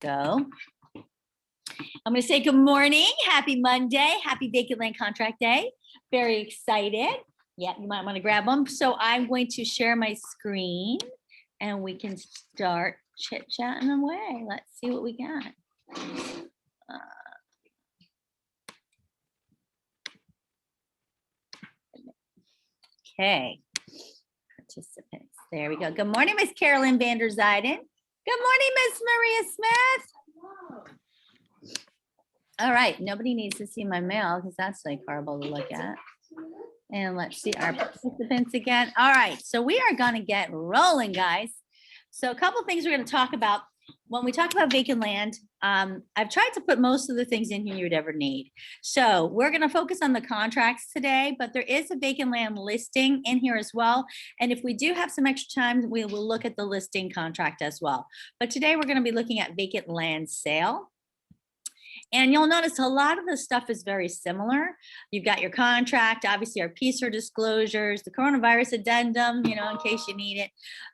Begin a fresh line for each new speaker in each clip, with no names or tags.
go. I'm going to say good morning. Happy Monday. Happy Vacant Land Contract Day. Very excited. Yeah, you might want to grab them. So I'm going to share my screen and we can start chit-chatting away. Let's see what we got. Okay. Participants. There we go. Good morning, Miss Carolyn Vander Zyden. Good morning, Miss Maria Smith. All right, nobody needs to see my mail because that's like horrible to look at. And let's see our participants again. All right, so we are going to get rolling, guys. So a couple of things we're going to talk about. When we talk about vacant land, I've tried to put most of the things in here you'd ever need. So we're going to focus on the contracts today, but there is a vacant land listing in here as well. And if we do have some extra time, we will look at the listing contract as well. But today we're going to be looking at vacant land sale. And you'll notice a lot of the stuff is very similar. You've got your contract, obviously our PSER disclosures, the coronavirus addendum, you know, in case you need it.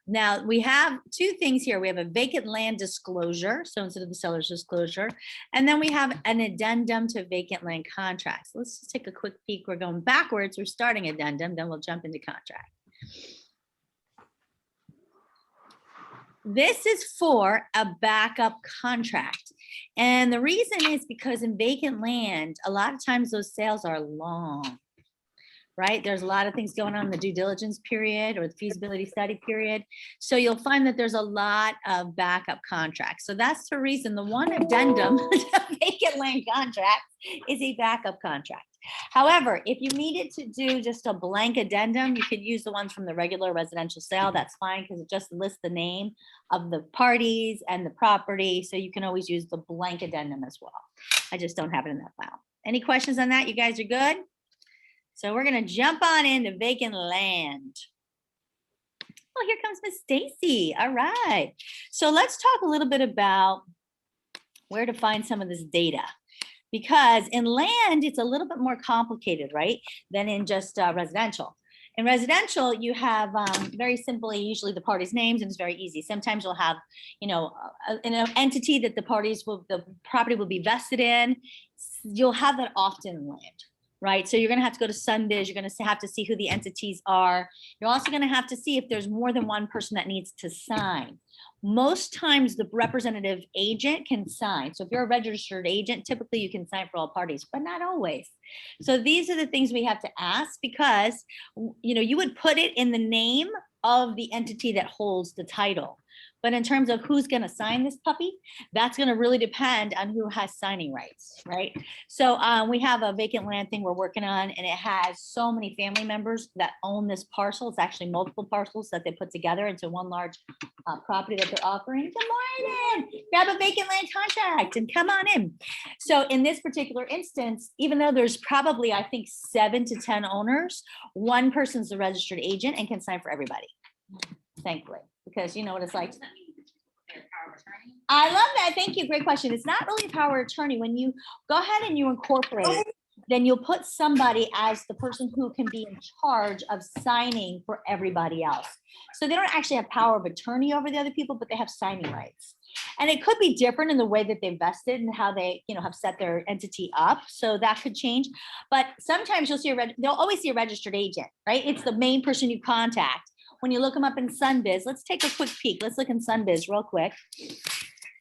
Now we have two things here. We have a vacant land disclosure, so instead of the seller's disclosure, and then we have an addendum to vacant land contracts. Let's just take a quick peek. We're going backwards. We're starting addendum, then we'll jump into contract. This is for a backup contract. And the reason is because in vacant land, a lot of times those sales are long, right? There's a lot of things going on in the due diligence period or the feasibility study period. So you'll find that there's a lot of backup contracts. So that's the reason the one addendum to vacant land contracts is a backup contract. However, if you needed to do just a blank addendum, you could use the ones from the regular residential sale. That's fine because it just lists the name of the parties and the property. So you can always use the blank addendum as well. I just don't have it in that file. Any questions on that? You guys are good? So we're going to jump on into vacant land. Oh, here comes Miss Stacy. All right. So let's talk a little bit about where to find some of this data. Because in land, it's a little bit more complicated, right, than in just residential. In residential, you have very simply, usually the parties' names, and it's very easy. Sometimes you'll have, you know, an entity that the property will be vested in. You'll have that often in land, right? So you're going to have to go to Sunbiz. You're going to have to see who the entities are. You're also going to have to see if there's more than one person that needs to sign. Most times the representative agent can sign. So if you're a registered agent, typically you can sign for all parties, but not always. So these are the things we have to ask because, you know, you would put it in the name of the entity that holds the title. But in terms of who's going to sign this puppy, that's going to really depend on who has signing rights, right? So we have a vacant land thing we're working on, and it has so many family members that own this parcel. It's actually multiple parcels that they put together into one large property that they're offering. Good morning. Grab a vacant land contract and come on in. So in this particular instance, even though there's probably, I think, 7 to 10 owners, one person's the registered agent and can sign for everybody, thankfully. Because you know what it's like. I love that. Thank you. Great question. It's not really a power of attorney. When you go ahead and you incorporate, then you'll put somebody as the person who can be in charge of signing for everybody else. So they don't actually have power of attorney over the other people, but they have signing rights. And it could be different in the way that they invested and how they, you know, have set their entity up. So that could change. But sometimes you'll see they'll always see a registered agent, right? It's the main person you contact. When you look them up in Sunbiz, let's take a quick peek. Let's look in Sunbiz real quick.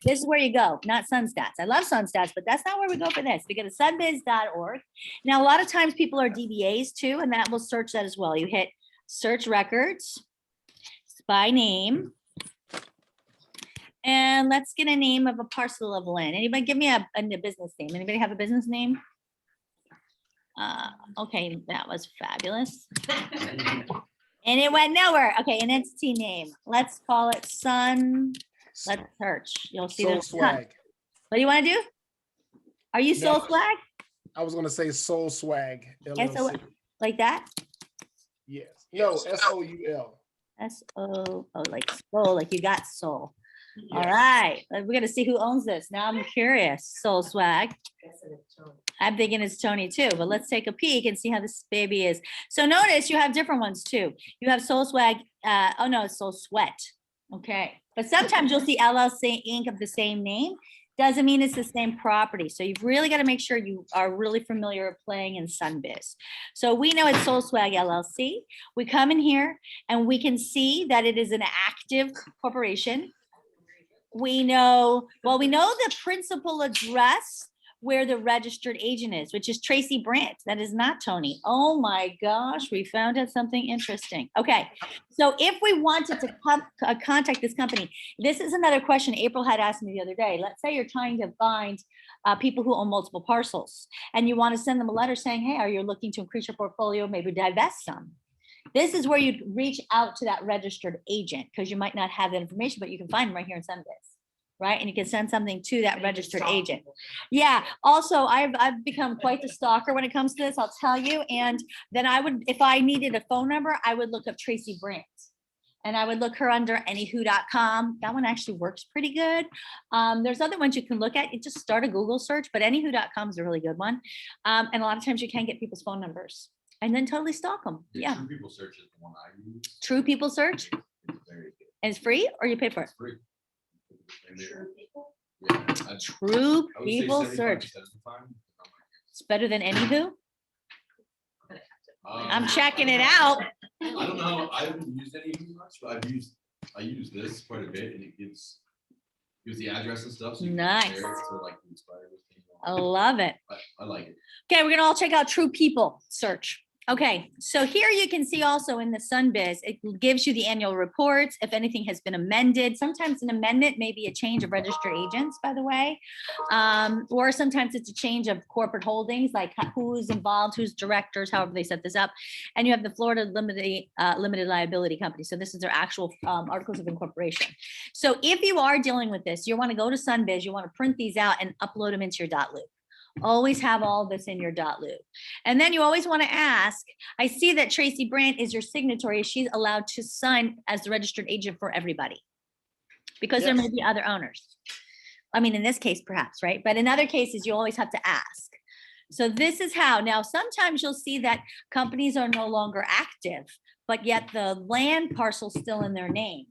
This is where you go, not Sunstats. I love Sunstats, but that's not where we go for this. We go to sunbiz.org. Now, a lot of times people are DBAs too, and that will search that as well. You hit search records by name. And let's get a name of a parcel of land. Anybody give me a business name? Anybody have a business name? Okay, that was fabulous. And it went nowhere. Okay, an entity name. Let's call it Sun. Let's search. You'll see there's Swag. What do you want to do? Are you Soul Swag?
I was going to say Soul Swag. LLC.
Like that?
Yes. No, S-O-U-L.
S-O, oh, like soul, like you got soul. Yes. All right. We're going to see who owns this. Now I'm curious. Soul Swag. I'm thinking it's Tony too, but let's take a peek and see how this baby is. So notice you have different ones too. You have Soul Swag. Oh no, it's Soul Sweat. Okay. But sometimes you'll see LLC Inc. of the same name. Doesn't mean it's the same property. So you've really got to make sure you are really familiar with playing in Sunbiz. So we know it's Soul Swag LLC. We come in here and we can see that it is an active corporation. We know, well, we know the principal address where the registered agent is, which is Tracy Brandt. That is not Tony. Oh my gosh, we found out something interesting. Okay, so if we wanted to contact this company, this is another question April had asked me the other day. Let's say you're trying to find people who own multiple parcels and you want to send them a letter saying, hey, are you looking to increase your portfolio, maybe divest some? This is where you'd reach out to that registered agent because you might not have that information, but you can find them right here in Sunbiz. Right? And you can send something to that registered agent. Yeah. Also, I've become quite the stalker when it comes to this, I'll tell you. And then I would, if I needed a phone number, I would look up Tracy Brandt. And I would look her under anywho.com. That one actually works pretty good. There's other ones you can look at. You just start a Google search, but anywho.com is a really good one. And a lot of times you can get people's phone numbers and then totally stalk them. Yeah.
True People Search is the one I use.
True People Search?
It's very good.
And it's free or you pay for it?
It's free. Yeah,
True
I would say
People
75
Search.
to 75.
It's better than Anywho. I'm
Um,
checking it out.
I don't know. I haven't used any much, but I use this quite a bit, and it gives the address and stuff. So you can
Nice.
compare it to like the inspired thing.
I love it.
I like it.
Okay, we're gonna all check out True People Search. Okay, so here you can see also in the Sunbiz, it gives you the annual reports, if anything has been amended. Sometimes an amendment may be a change of registered agents, by the way. Or sometimes it's a change of corporate holdings, like who's involved, who's directors, however they set this up. And you have the Florida Limited Liability Company. So this is their actual articles of incorporation. So if you are dealing with this, you want to go to Sunbiz, you want to print these out and upload them into your .loop. Always have all this in your .loop. And then you always want to ask, I see that Tracy Brandt is your signatory. Is she allowed to sign as the registered agent for everybody? Because there may
Yes.
be other owners. I mean, in this case, perhaps, right? But in other cases, you always have to ask. So this is how. Now, sometimes you'll see that companies are no longer active, but yet the land parcel's still in their name.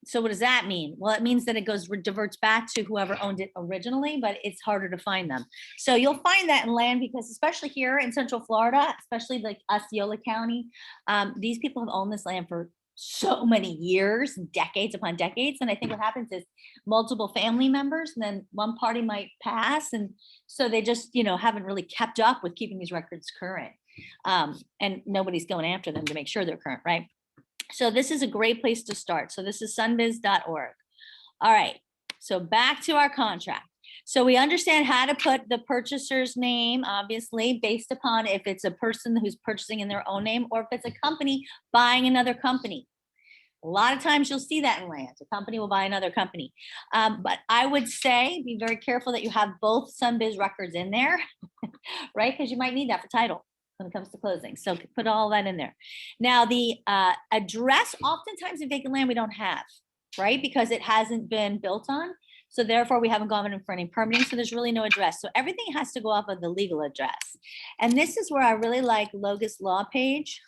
So what does that mean? Well, it means that it diverts back to whoever owned it originally, but it's harder to find them. So you'll find that in land because especially here in Central Florida, especially like Osceola County, these people have owned this land for so many years, decades upon decades. And I think what happens is multiple family members, and then one party might pass. And so they just, haven't really kept up with keeping these records current. And nobody's going after them to make sure they're current, right? So this is a great place to start. So this is sunbiz.org. All right, so back to our contract. So we understand how to put the purchaser's name, obviously, based upon if it's a person who's purchasing in their own name or if it's a company buying another company. A lot of times you'll see that in land. A company will buy another company. But I would say be very careful that you have both Sunbiz records in there, right? Because you might need that for title when it comes to closing. So put all that in there. Now the address, oftentimes in vacant land, we don't have, right? Because it hasn't been built on. So therefore we haven't gone in for any permitting. So there's really no address. So everything has to go off of the legal address. And this is where I really like Logos Law page.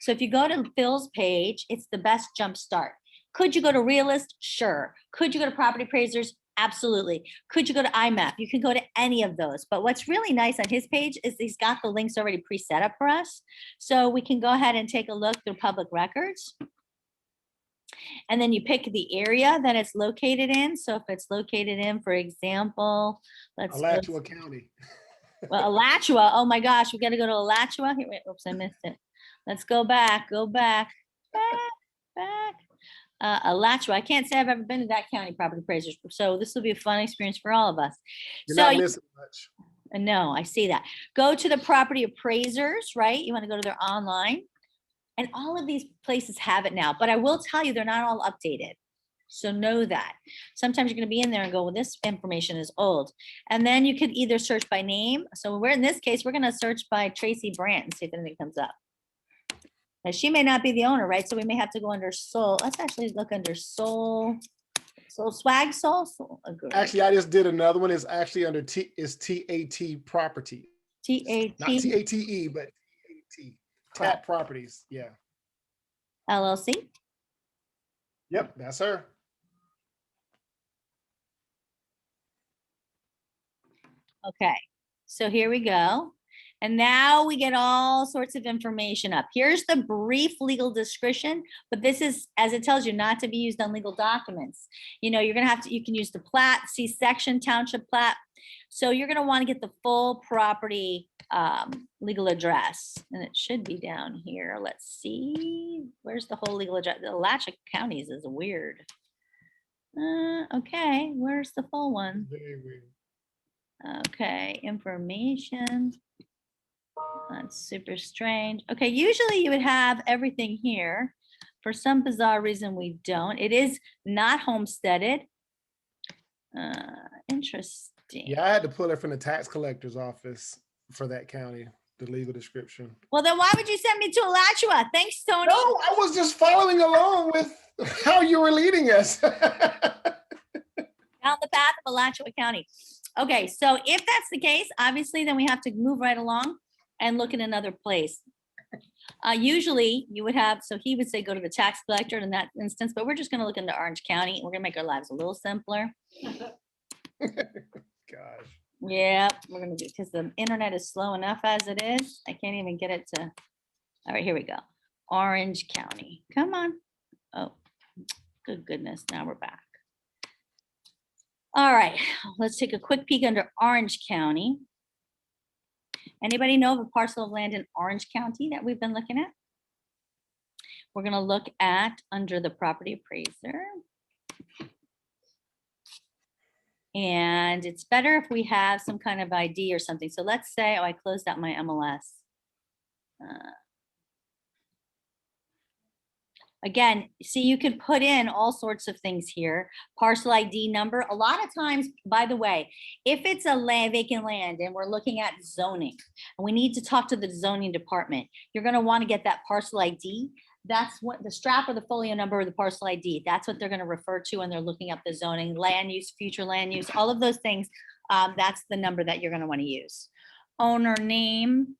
So if you go to Phil's page, it's the best jump start. Could you go to Realist? Sure. Could you go to Property Appraisers? Absolutely. Could you go to IMAP? You can go to any of those. But what's really nice on his page is he's got the links already pre-set up for us. So we can go ahead and take a look through public records. And then you pick the area that it's located in. So if it's located in, for example,
Alachua County.
well, Alachua. Oh my gosh, we got to go to Alachua. Here, wait, oops, I missed it. Let's go back. Alachua. I can't say I've ever been to that county property appraisers. So this will be a fun experience for all of us.
You're
So
not missing much.
no, I see that. Go to the property appraisers, right? You want to go to their online. And all of these places have it now, but I will tell you, they're not all updated. So know that. Sometimes you're going to be in there and go, well, this information is old. And then you could either search by name. So we're in this case, we're going to search by Tracy Brandt and see if anything comes up. Now she may not be the owner, right? So we may have to go under Soul. Let's actually look under Soul Swag Soul.
Actually, I just did another one. It's actually under TAT Property.
TAT.
Not TATE, but TAT Properties. Yeah.
LLC.
Yep, that's her.
Okay, so here we go. And now we get all sorts of information up. Here's the brief legal description, but this is, as it tells you, not to be used on legal documents. You know, you're gonna have to, you can use the plat, see section, township plat. So you're gonna wanna get the full property legal address, and it should be down here. Let's see, where's the whole legal address? The Alachua counties is weird. Okay, where's the full one?
Very weird.
Okay, information. That's super strange. Okay, usually you would have everything here. For some bizarre reason, we don't. It is not homesteaded. Interesting.
Yeah, I had to pull it from the tax collector's office for that county, the legal description.
Well, then why would you send me to Alachua? Thanks, Tony.
No, I was just following along with how you were leading us.
Down the path of Alachua County. Okay, so if that's the case, obviously, then we have to move right along and look in another place. Usually you would have, so he would say, go to the tax collector in that instance, but we're just gonna look into Orange County. We're gonna make our lives a little simpler.
Gosh.
Yeah, we're gonna do, because the internet is slow enough as it is. I can't even get it to, all right, here we go. Orange County, come on. Oh, good goodness, now we're back. All right, let's take a quick peek under Orange County. Anybody know of a parcel of land in Orange County that we've been looking at? We're gonna look at under the property appraiser. And it's better if we have some kind of ID or something. So let's say, oh, I closed out my MLS. Again, see, you can put in all sorts of things here. Parcel ID number. A lot of times, by the way, if it's a vacant land and we're looking at zoning, and we need to talk to the zoning department, you're gonna wanna get that parcel ID. That's what the strap or the folio number or the parcel ID, that's what they're gonna refer to when they're looking up the zoning, land use, future land use, all of those things. That's the number that you're gonna wanna use. Owner name.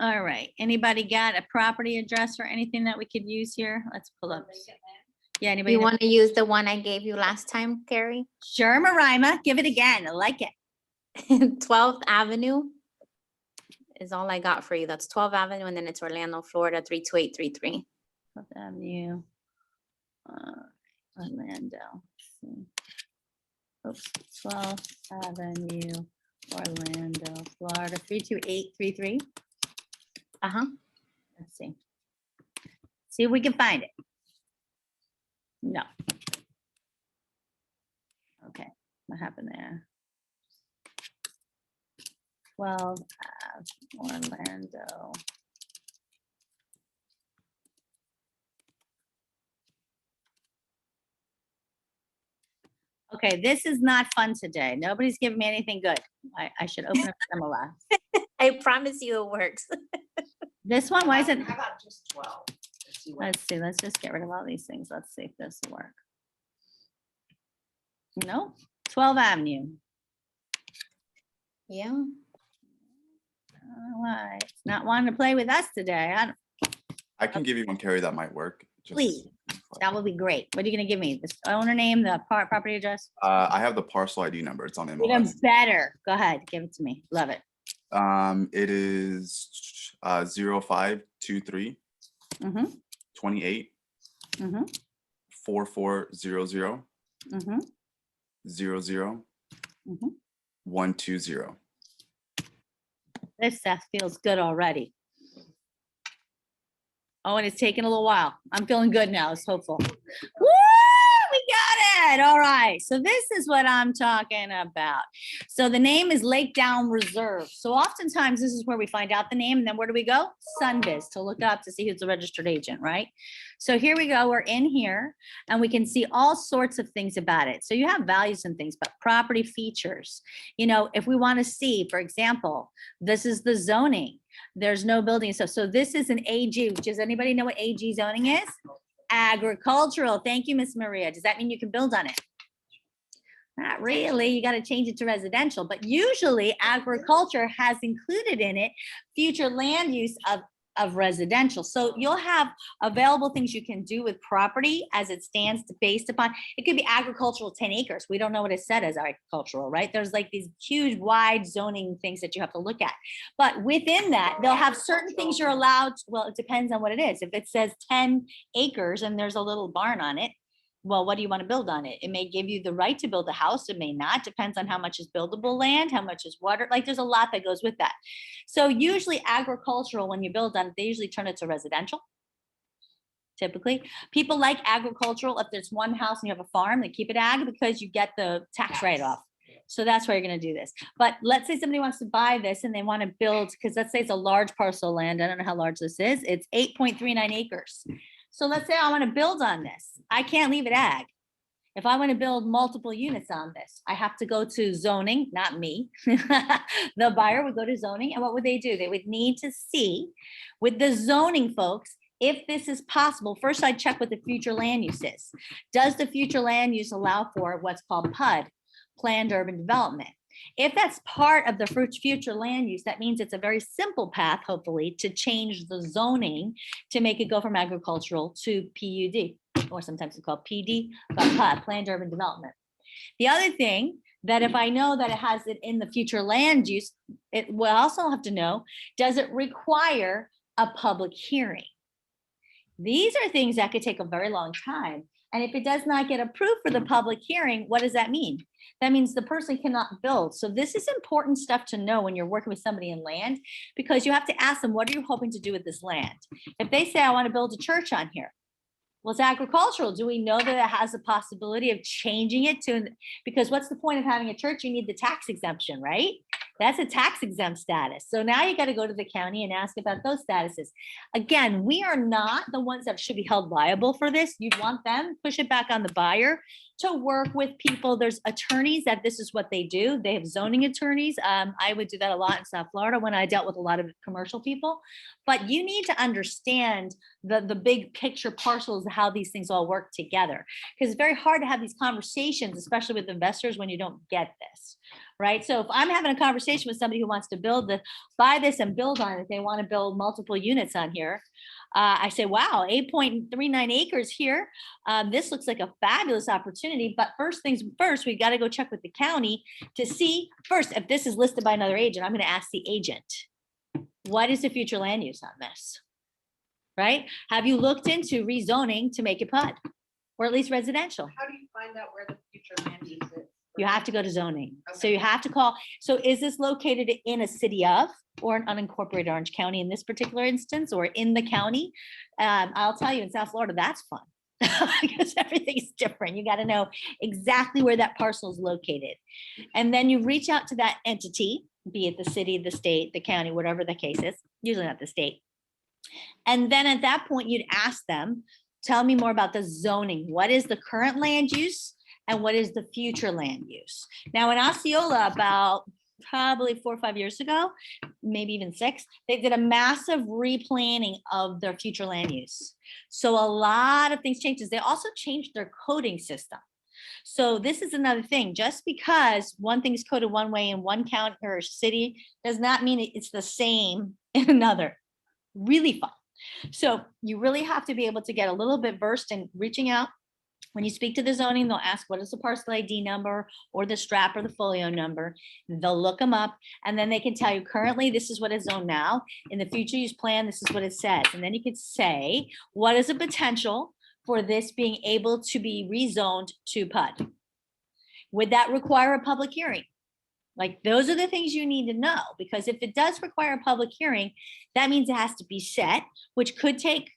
All right, anybody got a property address or anything that we could use here? Let's pull up. Yeah, anybody?
You
know?
want to use the one I gave you last time, Carrie?
Sure, Marima, give it again. I like it.
12th Avenue is all I got for you. That's 12th Avenue, and then it's Orlando, Florida, 32833.
12th Avenue, Orlando. Let's see. Oops, 12th Avenue, Orlando, Florida, 32833.
Uh-huh.
Let's see. See if we can find it. No. Okay, what happened there? 12 Orlando. Okay, this is not fun today. Nobody's giving me anything good. I should open up MLS.
I promise you it works.
This one, why is it?
How about just 12?
Let's see, let's just get rid of all these things. Let's see if this will work. No, 12 Avenue.
Yeah.
I don't know why. It's not wanting to play with us today.
I can give you one, Carrie, that might work. Just-
Please. That would be great. What are you gonna give me? The owner name, the property address?
I have the parcel ID number. It's on
Even
MLS.
better. Go ahead, give it to me. Love it.
It is 0523
Mm-hmm,
28
mm-hmm,
4400
mm-hmm,
00
mm-hmm.
120.
This stuff feels good already. Oh, and it's taking a little while. I'm feeling good now. It's hopeful. Woo! We got it. All right. So this is what I'm talking about. So the name is Lake Down Reserve. So oftentimes this is where we find out the name, and then where do we go? Sunbiz to look up to see who's the registered agent, right? So here we go. We're in here and we can see all sorts of things about it. So you have values and things, but property features, you know, if we want to see, for example, this is the zoning. There's no building stuff. So this is an AG. Does anybody know what AG zoning is? Agricultural. Thank you, Miss Maria. Does that mean you can build on it? Not really. You got to change it to residential, but usually agriculture has included in it future land use of of residential. So you'll have available things you can do with property as it stands based upon, it could be agricultural 10 acres. We don't know what is set as agricultural, right? There's like these huge wide zoning things that you have to look at. But within that, they'll have certain things you're allowed, well, it depends on what it is. If it says 10 acres and there's a little barn on it, well, what do you want to build on it? It may give you the right to build a house. It may not. Depends on how much is buildable land, how much is water. Like there's a lot that goes with that. So usually agricultural, when you build on it, they usually turn it to residential. Typically, people like agricultural. If there's one house and you have a farm, they keep it ag because you get the tax write-off. So that's why you're going to do this. But let's say somebody wants to buy this and they want to build, because let's say it's a large parcel of land. I don't know how large this is. It's 8.39 acres. So let's say I want to build on this. I can't leave it ag. If I want to build multiple units on this, I have to go to zoning, not me. The buyer would go to zoning, and what would they do? They would need to see with the zoning folks, if this is possible. First, I'd check what the future land use is. Does the future land use allow for what's called PUD, planned urban development? If that's part of the future land use, that means it's a very simple path, hopefully, to change the zoning to make it go from agricultural to PUD, or sometimes it's called PD, but PUD, planned urban development. The other thing that if I know that it has it in the future land use, it will also have to know, does it require a public hearing? These are things that could take a very long time. And if it does not get approved for the public hearing, what does that mean? That means the person cannot build. So this is important stuff to know when you're working with somebody in land, because you have to ask them, what are you hoping to do with this land? If they say, I want to build a church on here. Well, it's agricultural. Do we know that it has a possibility of changing it to, because what's the point of having a church? You need the tax exemption, right? That's a tax exempt status. So now you got to go to the county and ask about those statuses. Again, we are not the ones that should be held liable for this. You'd want them, push it back on the buyer to work with people. There's attorneys that this is what they do. They have zoning attorneys. I would do that a lot in South Florida when I dealt with a lot of commercial people. But you need to understand the big picture parcels, how these things all work together. Because it's very hard to have these conversations, especially with investors, when you don't get this, right? So if I'm having a conversation with somebody who wants to buy this and build on it, they want to build multiple units on here. I say, wow, 8.39 acres here. This looks like a fabulous opportunity. But first things first, we got to go check with the county to see first, if this is listed by another agent, I'm going to ask the agent, what is the future land use on this? Right? Have you looked into rezoning to make it PUD or at least residential?
How do you find out where the future land use is?
You have to go to zoning. So
Okay.
you have to call. So is this located in a city of or an unincorporated Orange County in this particular instance, or in the county? I'll tell you, in South Florida, that's fun because everything's different. You got to know exactly where that parcel is located. And then you reach out to that entity, be it the city, the state, the county, whatever the case is, usually not the state. And then at that point, you'd ask them, tell me more about the zoning. What is the current land use? And what is the future land use? Now in Osceola, about probably 4 or 5 years ago, maybe even 6, they did a massive replanning of their future land use. So a lot of things changed. They also changed their coding system. So this is another thing. Just because one thing is coded one way in one county or city does not mean it's the same in another. Really fun. So you really have to be able to get a little bit versed in reaching out. When you speak to the zoning, they'll ask, what is the parcel ID number or the strap or the folio number? They'll look them up, and then they can tell you currently, this is what is zoned now. In the future use plan, this is what it says. And then you could say, what is the potential for this being able to be rezoned to PUD? Would that require a public hearing? Like, those are the things you need to know, because if it does require a public hearing, that means it has to be set, which could take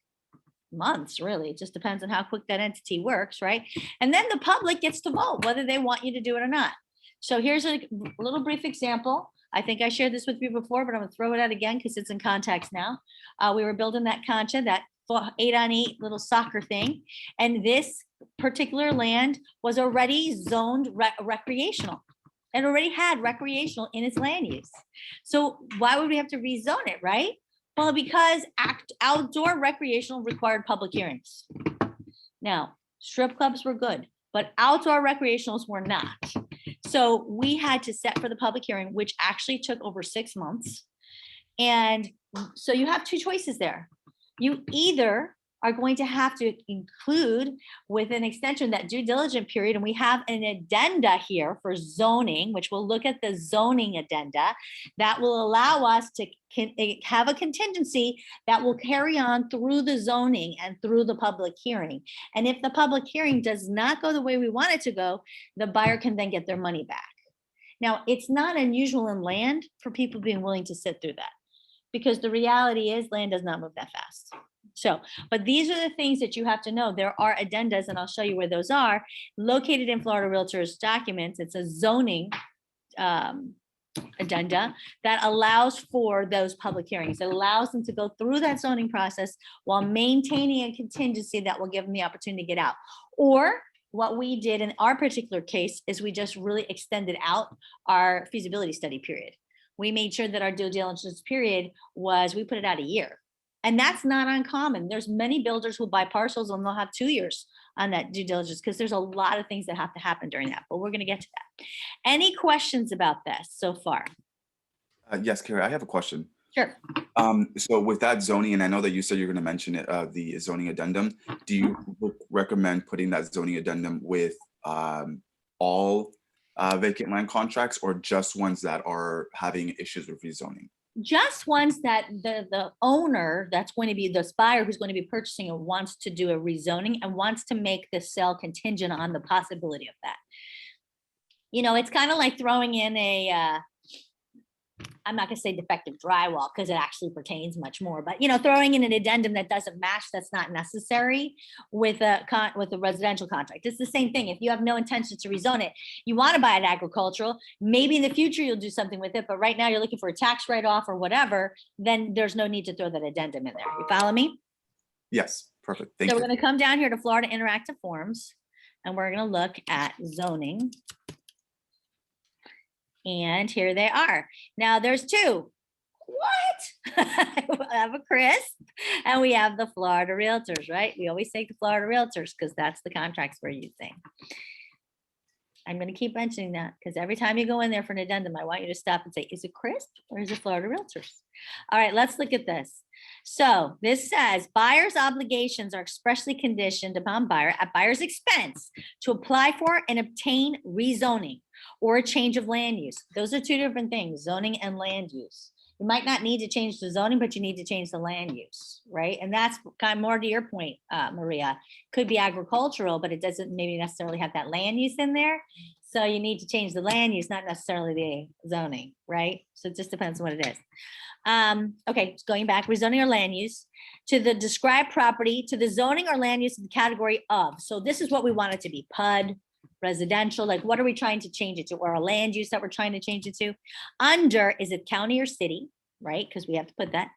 months, really. It just depends on how quick that entity works, right? And then the public gets to vote whether they want you to do it or not. So here's a little brief example. I think I shared this with you before, but I'm gonna throw it out again because it's in context now. We were building that concha, that 8-on-8 little soccer thing. And this particular land was already zoned recreational. It already had recreational in its land use. So why would we have to rezone it, right? Well, because outdoor recreational required public hearings. Now, strip clubs were good, but outdoor recreationals were not. So we had to set for the public hearing, which actually took over 6 months. And So you have two choices there. You either are going to have to include with an extension that due diligent period, and we have an addenda here for zoning, which we'll look at the zoning addenda that will allow us to have a contingency that will carry on through the zoning and through the public hearing. And if the public hearing does not go the way we want it to go, the buyer can then get their money back. Now, it's not unusual in land for people being willing to sit through that, because the reality is land does not move that fast. So, but these are the things that you have to know. There are addendas, and I'll show you where those are, located in Florida Realtors documents. It's a zoning addenda that allows for those public hearings. It allows them to go through that zoning process while maintaining a contingency that will give them the opportunity to get out. Or what we did in our particular case is we just really extended out our feasibility study period. We made sure that our due diligence period was, we put it out a year. And that's not uncommon. There's many builders who buy parcels and they'll have 2 years on that due diligence because there's a lot of things that have to happen during that, but we're going to get to that. Any questions about this so far?
Yes, Carrie, I have a question.
Sure.
So with that zoning, and I know that you said you're going to mention it, the zoning addendum, do you recommend putting that zoning addendum with all vacant land contracts, or just ones that are having issues with rezoning?
Just ones that the owner that's going to be the buyer who's going to be purchasing it wants to do a rezoning and wants to make the sale contingent on the possibility of that. You know, it's kind of like throwing in a, I'm not gonna say defective drywall because it actually pertains much more, but you know, throwing in an addendum that doesn't match, that's not necessary with a residential contract. It's the same thing. If you have no intention to rezone it, you want to buy it agricultural, maybe in the future you'll do something with it, but right now you're looking for a tax write-off or whatever, then there's no need to throw that addendum in there. You follow me?
Yes, perfect. Thank
So
you.
we're gonna come down here to Florida Interactive Forms and we're gonna look at zoning. And here they are. Now there's two. What? We have a Chris and we have the Florida Realtors, right? We always say the Florida Realtors because that's the contracts we're using. I'm going to keep mentioning that because every time you go in there for an addendum, I want you to stop and say, is it Chris or is it Florida Realtors? All right, let's look at this. So this says buyer's obligations are expressly conditioned upon buyer at buyer's expense to apply for and obtain rezoning or a change of land use. Those are two different things, zoning and land use. You might not need to change the zoning, but you need to change the land use, right? And that's kind of more to your point, Maria. Could be agricultural, but it doesn't maybe necessarily have that land use in there. So you need to change the land use, not necessarily the zoning, right? So it just depends on what it is. Okay, going back, rezoning or land use to the described property, to the zoning or land use in the category of. So this is what we want it to be, PUD, residential, like what are we trying to change it to, or a land use that we're trying to change it to? Under, is it county or city, right? Because we have to put that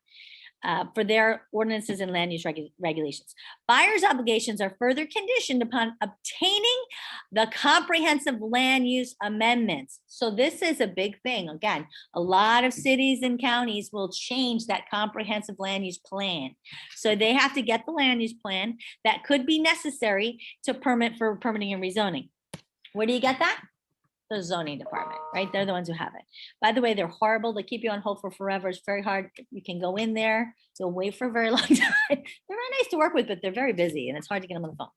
for their ordinances and land use regulations. Buyer's obligations are further conditioned upon obtaining the comprehensive land use amendments. So this is a big thing. Again, a lot of cities and counties will change that comprehensive land use plan. So they have to get the land use plan that could be necessary to permit for permitting and rezoning. Where do you get that? The zoning department, right? They're the ones who have it. By the way, they're horrible. They keep you on hold for forever. It's very hard. You can go in there, you'll wait for a very long time. They're very nice to work with, but they're very busy and it's hard to get them on the phone.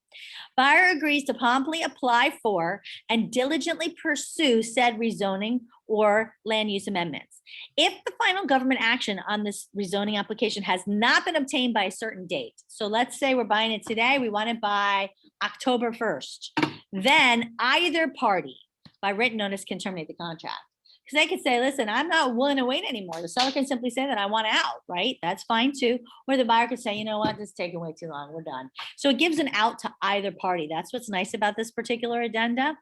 Buyer agrees to promptly apply for and diligently pursue said rezoning or land use amendments. If the final government action on this rezoning application has not been obtained by a certain date, so let's say we're buying it today, we want it by October 1st, then either party by written notice can terminate the contract. Because they could say, listen, I'm not willing to wait anymore. The seller can simply say that I want out, right? That's fine too. Or the buyer could say, you know what, this is taking way too long, we're done. So it gives an out to either party. That's what's nice about this particular addenda.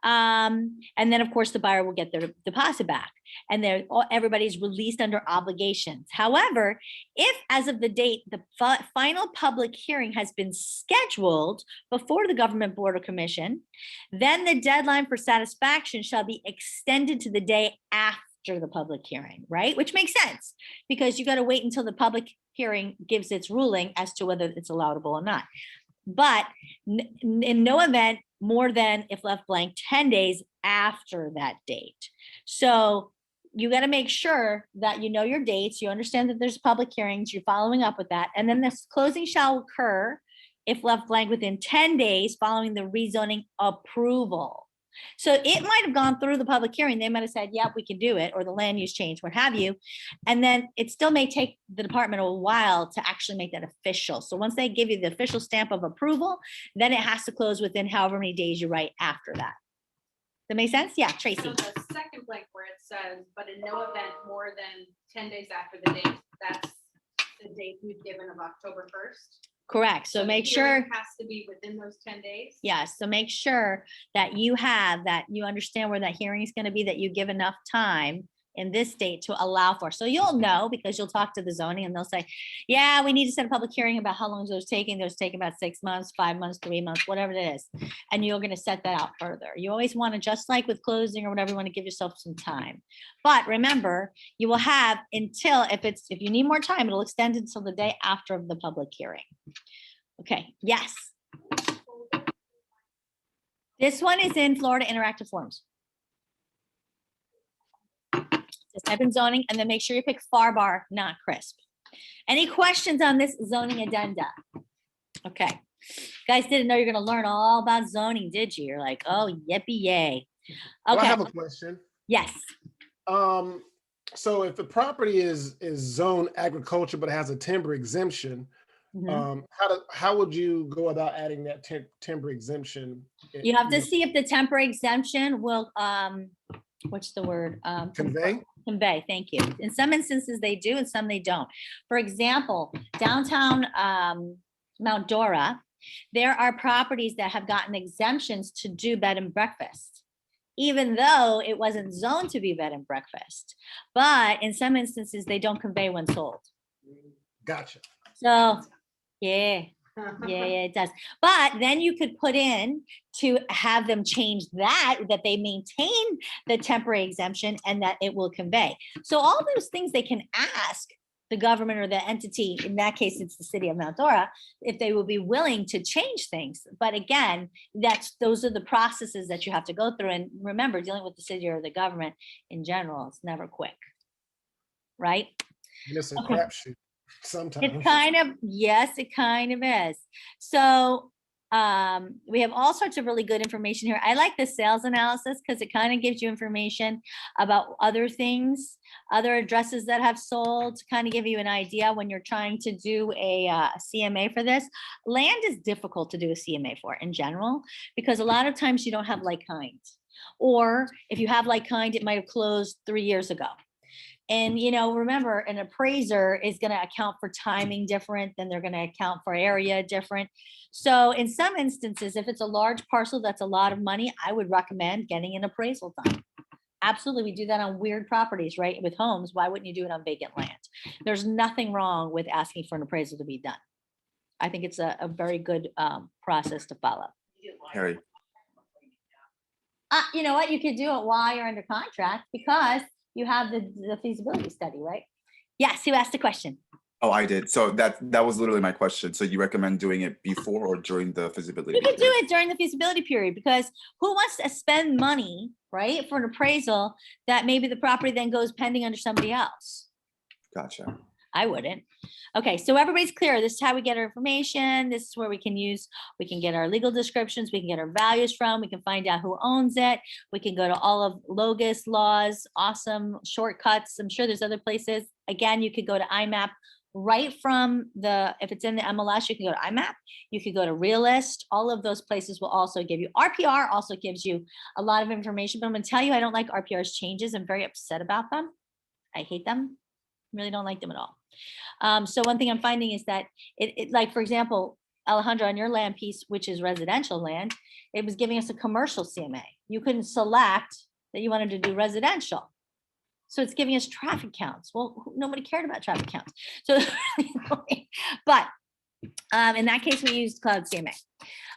And then of course the buyer will get their deposit back and everybody's released under obligations. However, if as of the date the final public hearing has been scheduled before the government board or commission, then the deadline for satisfaction shall be extended to the day after the public hearing, right? Which makes sense because you got to wait until the public hearing gives its ruling as to whether it's allowable or not. But in no event more than, if left blank, 10 days after that date. So you got to make sure that you know your dates, you understand that there's public hearings, you're following up with that. And then this closing shall occur if left blank within 10 days following the rezoning approval. So it might have gone through the public hearing. They might have said, yep, we can do it, or the land use change, what have you. And then it still may take the department a while to actually make that official. So once they give you the official stamp of approval, then it has to close within however many days you write after that. That make sense? Yeah, Tracy.
So the second blank where it says, but in no event more than 10 days after the date, that's the date we've given of October 1st.
Correct. So
the
make
hearing
sure,
Has to be within those 10 days.
yes, so make sure that you have, that you understand where that hearing is going to be, that you give enough time in this date to allow for. So you'll know because you'll talk to the zoning and they'll say, yeah, we need to set a public hearing about how long those taking. Those take about 6 months, 5 months, 3 months, whatever it is. And you're going to set that out further. You always want to, just like with closing or whatever, you want to give yourself some time. But remember, you will have until, if you need more time, it'll extend until the day after the public hearing. Okay, yes. This one is in Florida Interactive Forms. Just type in zoning and then make sure you pick far bar, not crisp. Any questions on this zoning addenda? Okay. Guys didn't know you're gonna learn all about zoning, did you? You're like, oh, yippee yay.
Well, I
Okay,
have a question.
yes.
So if the property is zone agriculture, but has a timber exemption,
Mhm.
how would you go about adding that timber exemption?
You have to see if the temporary exemption will, what's the word?
Convey?
Convey, thank you. In some instances they do and some they don't. For example, downtown Mount Dora, there are properties that have gotten exemptions to do bed and breakfast, even though it wasn't zoned to be bed and breakfast. But in some instances, they don't convey when sold.
Gotcha.
So, yeah. Yeah, it does. But then you could put in to have them change that they maintain the temporary exemption and that it will convey. So all those things they can ask the government or the entity, in that case, it's the city of Mount Dora, if they will be willing to change things. But again, those are the processes that you have to go through. And remember, dealing with the city or the government in general, it's never quick. Right?
And it's a
Okay.
crapshoot sometimes.
It kind of, yes, it kind of is. So we have all sorts of really good information here. I like the sales analysis because it kind of gives you information about other things, other addresses that have sold, to kind of give you an idea when you're trying to do a CMA for this. Land is difficult to do a CMA for in general, because a lot of times you don't have like kind. Or if you have like kind, it might have closed 3 years ago. And, remember, an appraiser is going to account for timing different, then they're going to account for area different. So in some instances, if it's a large parcel, that's a lot of money, I would recommend getting an appraisal done. Absolutely. We do that on weird properties, right? With homes. Why wouldn't you do it on vacant land? There's nothing wrong with asking for an appraisal to be done. I think it's a very good process to follow.
Harry,
You know what? You could do it while you're under contract because you have the feasibility study, right? Yes, who asked the question?
oh, I did. So that was literally my question. So you recommend doing it before or during the feasibility?
You can do
period?
it during the feasibility period, because who wants to spend money, right, for an appraisal that maybe the property then goes pending under somebody else?
Gotcha.
I wouldn't. Okay, so everybody's clear. This is how we get our information. This is where we can get our legal descriptions, we can get our values from, we can find out who owns it. We can go to all of Logos laws, awesome shortcuts. I'm sure there's other places. Again, you could go to IMAP right from if it's in the MLS, you can go to IMAP, you could go to Realist. All of those places will also give you, RPR also gives you a lot of information, but I'm gonna tell you, I don't like RPR's changes. I'm very upset about them. I hate them. Really don't like them at all. So one thing I'm finding is that it like, for example, Alejandro, on your land piece, which is residential land, it was giving us a commercial CMA. You couldn't select that you wanted to do residential. So it's giving us traffic counts. Well, nobody cared about traffic counts. So, but in that case, we used Cloud CMA.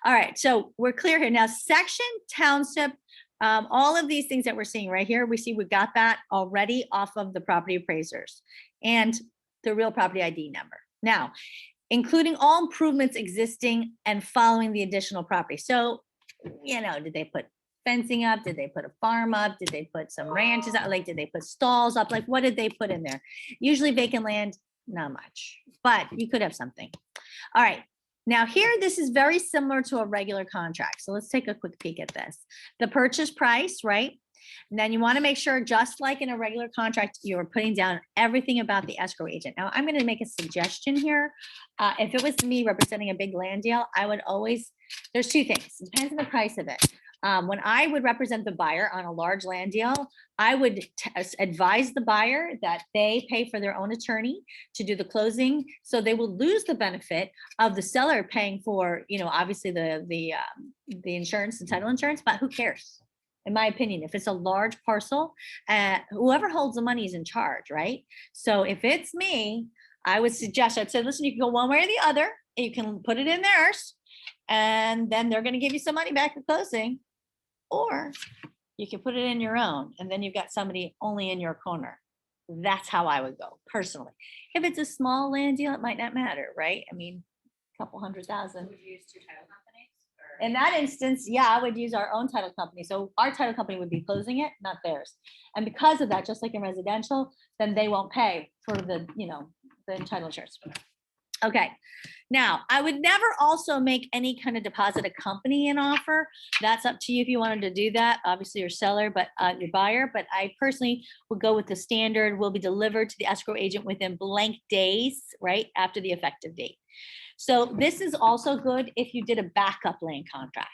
All right, so we're clear here. Now, section, township, all of these things that we're seeing right here, we see we've got that already off of the property appraisers and the real property ID number. Now, including all improvements existing and following the additional property. So, did they put fencing up? Did they put a farm up? Did they put some ranches out? Like, did they put stalls up? Like, what did they put in there? Usually vacant land, not much, but you could have something. All right. Now here, this is very similar to a regular contract. So let's take a quick peek at this. The purchase price, right? And then you want to make sure, just like in a regular contract, you're putting down everything about the escrow agent. Now, I'm going to make a suggestion here. If it was me representing a big land deal, I would always, there's two things. It depends on the price of it. When I would represent the buyer on a large land deal, I would advise the buyer that they pay for their own attorney to do the closing. So they will lose the benefit of the seller paying for, you know, obviously the insurance, the title insurance, but who cares? In my opinion, if it's a large parcel, whoever holds the money is in charge, right? So if it's me, I would suggest, I'd say, listen, you can go one way or the other. You can put it in theirs, and then they're going to give you some money back at closing, or you can put it in your own, and then you've got somebody only in your corner. That's how I would go personally. If it's a small land deal, it might not matter, right? I mean, a couple $100,000.
Would you use two title companies? Or-
In that instance, yeah, I would use our own title company. So our title company would be closing it, not theirs. And because of that, just like in residential, then they won't pay for the, you know, the title insurance. Okay, now I would never also make any kind of deposit accompany an offer. That's up to you if you wanted to do that. Obviously your seller, but your buyer, but I personally would go with the standard will be delivered to the escrow agent within blank days, right? After the effective date. So this is also good if you did a backup land contract.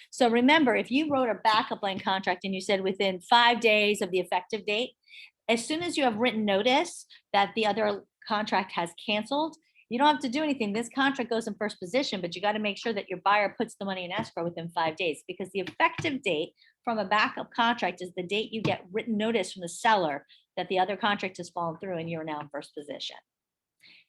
So remember, if you wrote a backup land contract and you said within 5 days of the effective date, as soon as you have written notice that the other contract has canceled, you don't have to do anything. This contract goes in first position, but you got to make sure that your buyer puts the money in escrow within 5 days, because the effective date from a backup contract is the date you get written notice from the seller that the other contract has fallen through and you're now in first position.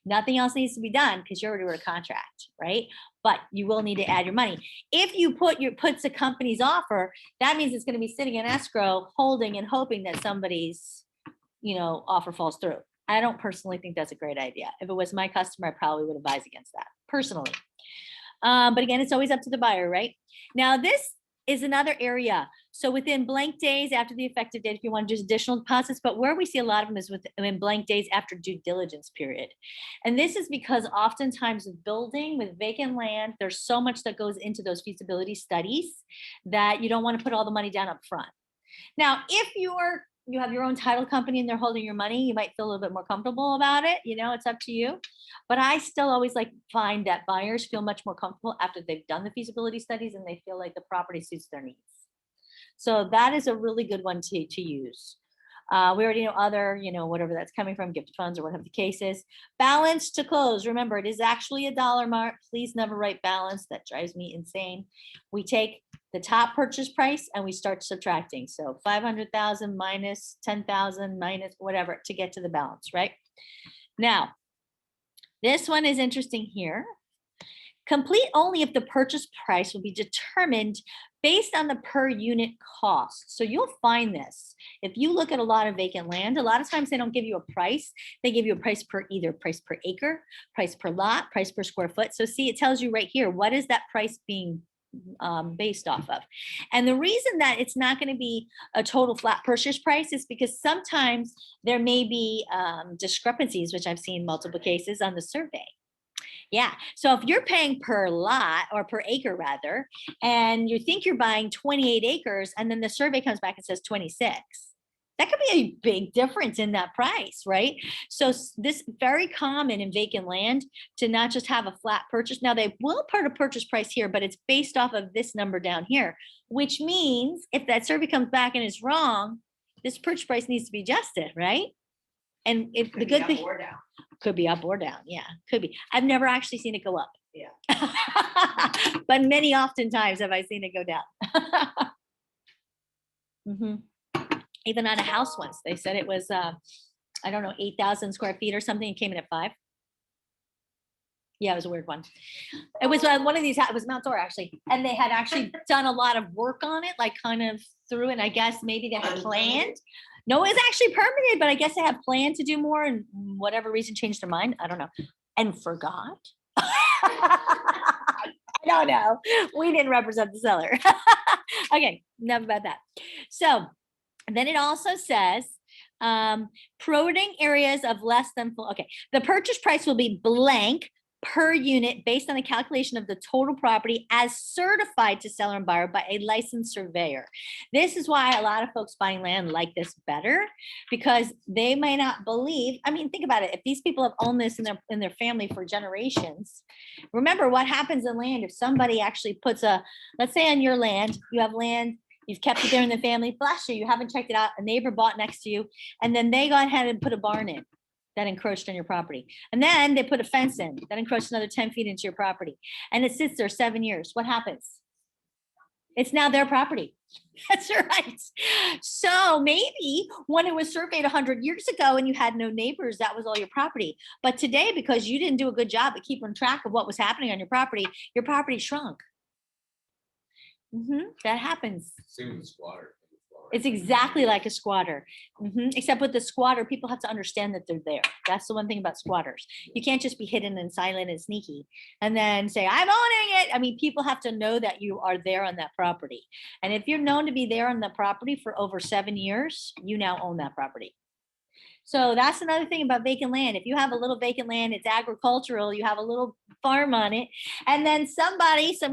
Nothing else needs to be done because you already wrote a contract, right? But you will need to add your money. If you puts a company's offer, that means it's going to be sitting in escrow, holding and hoping that somebody's, you know, offer falls through. I don't personally think that's a great idea. If it was my customer, I probably would advise against that personally. But again, it's always up to the buyer, right? Now, this is another area. So within blank days after the effective date, if you want to do additional deposits, but where we see a lot of them is within blank days after due diligence period. And this is because oftentimes with building, with vacant land, there's so much that goes into those feasibility studies that you don't want to put all the money down up front. Now, if you have your own title company and they're holding your money, you might feel a little bit more comfortable about it. You know, it's up to you. But I still always find that buyers feel much more comfortable after they've done the feasibility studies and they feel like the property suits their needs. So that is a really good one to use. We already know other, you know, whatever that's coming from, gift funds or whatever the case is. Balance to close. Remember, it is actually a dollar mark. Please never write balance. That drives me insane. We take the top purchase price and we start subtracting. So 500,000 minus 10,000 minus whatever to get to the balance, right? Now, this one is interesting here. Complete only if the purchase price will be determined based on the per unit cost. So you'll find this. If you look at a lot of vacant land, a lot of times they don't give you a price. They give you a price per either price per acre, price per lot, price per square foot. So see, it tells you right here, what is that price being based off of? And the reason that it's not going to be a total flat purchase price is because sometimes there may be discrepancies, which I've seen multiple cases on the survey. Yeah. So if you're paying per lot or per acre rather, and you think you're buying 28 acres and then the survey comes back and says 26, that could be a big difference in that price, right? So this is very common in vacant land to not just have a flat purchase. Now they will put a purchase price here, but it's based off of this number down here, which means if that survey comes back and is wrong, this purchase price needs to be adjusted, right? And if the good thing could be up or down. Yeah, could be. I've never actually seen it go up.
Yeah.
But many oftentimes have I seen it go down. Even on a house once, they said it was, I don't know, 8,000 square feet or something. It came in at 5. Yeah, it was a weird one. It was one of these, it was Mount Dora actually. And they had actually done a lot of work on it, like kind of through, and I guess maybe they had planned. No, it was actually permitted, but I guess they had planned to do more and whatever reason changed their mind. I don't know. And forgot. I don't know. We didn't represent the seller. Okay, enough about that. So then it also says, promoting areas of less than full, okay, the purchase price will be blank per unit based on the calculation of the total property as certified to seller and buyer by a licensed surveyor. This is why a lot of folks buying land like this better, because they may not believe, I mean, think about it. If these people have owned this in their family for generations, remember what happens in land if somebody actually puts let's say on your land, you have land, you've kept it there in the family, bless you, you haven't checked it out, a neighbor bought next to you, and then they go ahead and put a barn in that encroached on your property. And then they put a fence in that encroached another 10 feet into your property. And it sits there 7 years. What happens? It's now their property. That's right. So maybe when it was surveyed 100 years ago and you had no neighbors, that was all your property. But today, because you didn't do a good job at keeping track of what was happening on your property shrunk. That happens.
Same with the squatter.
It's exactly like a squatter. Except with the squatter, people have to understand that they're there. That's the one thing about squatters. You can't just be hidden and silent and sneaky and then say, I'm owning it. I mean, people have to know that you are there on that property. And if you're known to be there on the property for over 7 years, you now own that property. So that's another thing about vacant land. If you have a little vacant land, it's agricultural, you have a little farm on it, and then some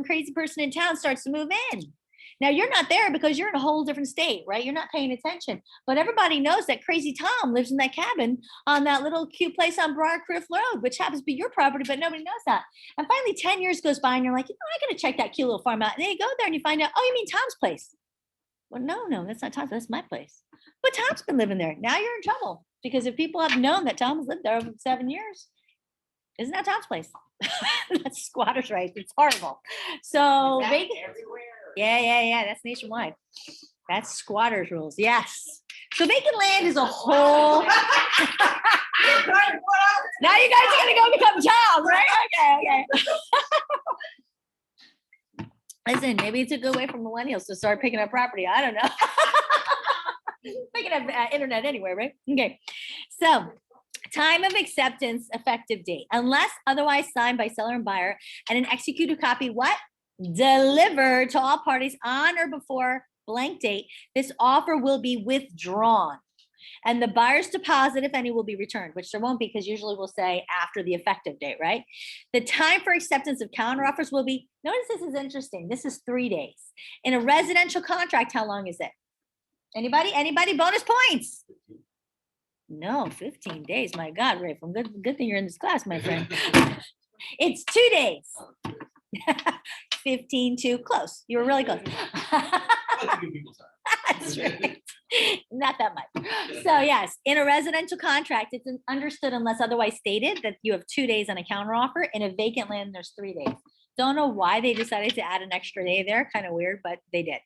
crazy person in town starts to move in. Now you're not there because you're in a whole different state, right? You're not paying attention, but everybody knows that crazy Tom lives in that cabin on that little cute place on Briarcliff Road, which happens to be your property, but nobody knows that. And finally 10 years goes by and you're like, I gotta check that cute little farm out. And then you go there and you find out, oh, you mean Tom's place. Well, no, that's not Tom's, that's my place. But Tom's been living there. Now you're in trouble because if people have known that Tom has lived there over 7 years, isn't that Tom's place? That's squatters' rights. It's horrible. So vacant. Yeah. That's nationwide. That's squatters' rules. Yes. So vacant land is a whole. Now you guys are gonna go become Tom, right? Okay. Listen, maybe it's a good way for millennials to start picking up property. I don't know. Picking up internet anyway, right? Okay. So time of acceptance, effective date, unless otherwise signed by seller and buyer, and an executed copy, what? Delivered to all parties on or before blank date, this offer will be withdrawn. And the buyer's deposit, if any, will be returned, which there won't be because usually we'll say after the effective date, right? The time for acceptance of counteroffers will be, notice this is interesting. This is 3 days. In a residential contract, how long is it? Anybody? Bonus points. No, 15 days. My God, Ray, from good thing you're in this class, my friend. It's 2 days. 15 too close. You were really close. That's right. Not that much. So yes, in a residential contract, it's understood unless otherwise stated that you have 2 days on a counter offer. In a vacant land, there's 3 days. Don't know why they decided to add an extra day there. Kind of weird, but they did.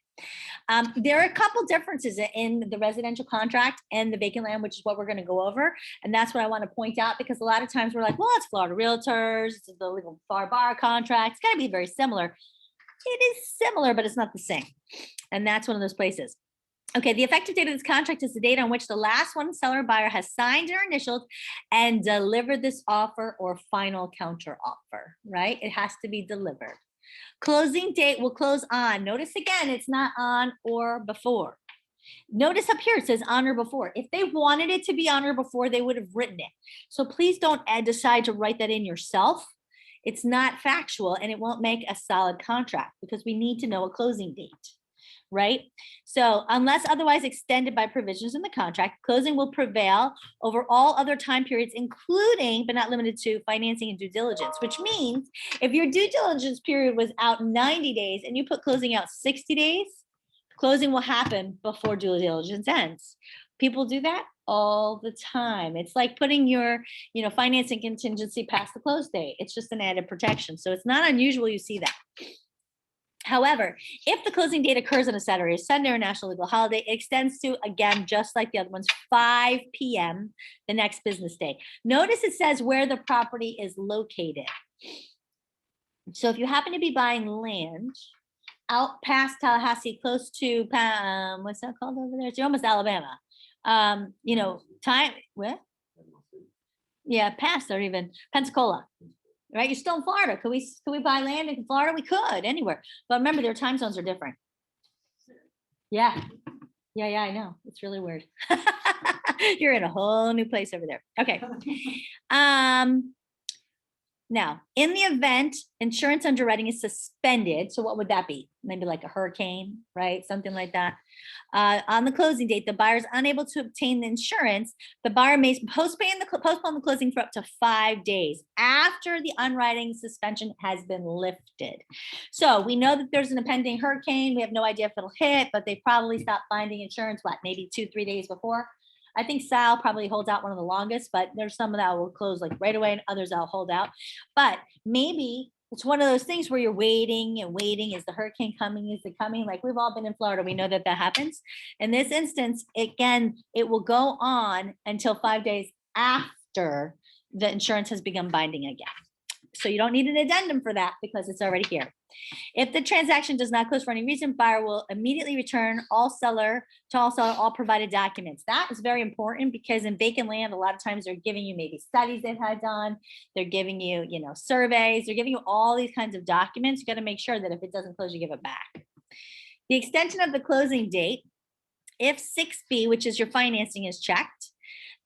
There are a couple differences in the residential contract and the vacant land, which is what we're going to go over. And that's what I want to point out, because a lot of times we're like, well, it's Florida Realtors, it's the legal bar contract. It's got to be very similar. It is similar, but it's not the same. And that's one of those places. Okay, the effective date of this contract is the date on which the last one seller or buyer has signed or initialed and delivered this offer or final counter offer, right? It has to be delivered. Closing date will close on. Notice again, it's not on or before. Notice up here, it says on or before. If they wanted it to be on or before, they would have written it. So please don't decide to write that in yourself. It's not factual and it won't make a solid contract because we need to know a closing date. Right? So unless otherwise extended by provisions in the contract, closing will prevail over all other time periods, including but not limited to financing and due diligence, which means if your due diligence period was out 90 days and you put closing out 60 days, closing will happen before due diligence ends. People do that all the time. It's like putting your, financing contingency past the close date. It's just an added protection. So it's not unusual you see that. However, if the closing date occurs on a Saturday, Sunday, or national legal holiday, it extends to, again, just like the other ones, 5 p.m. the next business day. Notice it says where the property is located. So if you happen to be buying land out past Tallahassee, close to, what's that called over there? It's almost Alabama. Where? Yeah, past or even Pensacola. Right, you're still in Florida. Could we buy land in Florida? We could anywhere, but remember their time zones are different.
So
Yeah. Yeah, I know. It's really weird. You're in a whole new place over there. Okay. Now, in the event insurance underwriting is suspended, so what would that be? Maybe like a hurricane, right? Something like that. On the closing date, the buyer is unable to obtain the insurance. The buyer may postpone the closing for up to 5 days after the underwriting suspension has been lifted. So we know that there's an impending hurricane. We have no idea if it'll hit, but they probably stopped finding insurance, what, maybe 2-3 days before? I think Sal probably holds out one of the longest, but there's some that will close like right away and others I'll hold out. But maybe it's one of those things where you're waiting and waiting. Is the hurricane coming? Is it coming? Like we've all been in Florida. We know that that happens. In this instance, again, it will go on until 5 days after the insurance has begun binding again. So you don't need an addendum for that because it's already here. If the transaction does not close for any reason, buyer will immediately return all provided documents. That is very important because in vacant land, a lot of times they're giving you maybe studies they've had done. They're giving you, surveys. They're giving you all these kinds of documents. You got to make sure that if it doesn't close, you give it back. The extension of the closing date, if 6B, which is your financing, is checked,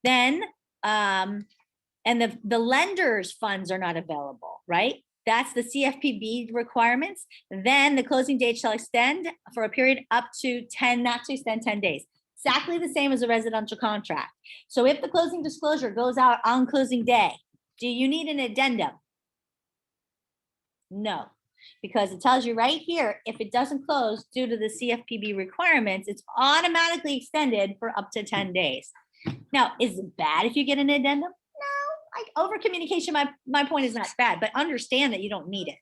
then and the lender's funds are not available, right? That's the CFPB requirements. Then the closing date shall extend for a period up to 10, not to extend 10 days. Exactly the same as a residential contract. So if the closing disclosure goes out on closing day, do you need an addendum? No, because it tells you right here, if it doesn't close due to the CFPB requirements, it's automatically extended for up to 10 days. Now, is it bad if you get an addendum? Over communication, my point is not bad, but understand that you don't need it.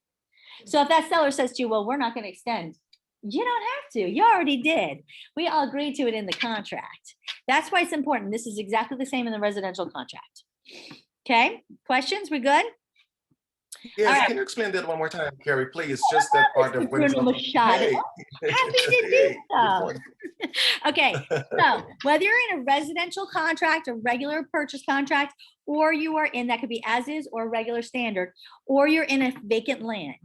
So if that seller says to you, well, we're not going to extend, you don't have to. You already did. We all agreed to it in the contract. That's why it's important. This is exactly the same in the residential contract. Okay, questions? We good?
Yes,
right.
can you explain that one more time, Carrie, please? Just that part of when
Bruno Machado. Happy to do so. Okay, so whether you're in a residential contract, a regular purchase contract, or you are in, that could be as is or regular standard, or you're in a vacant land.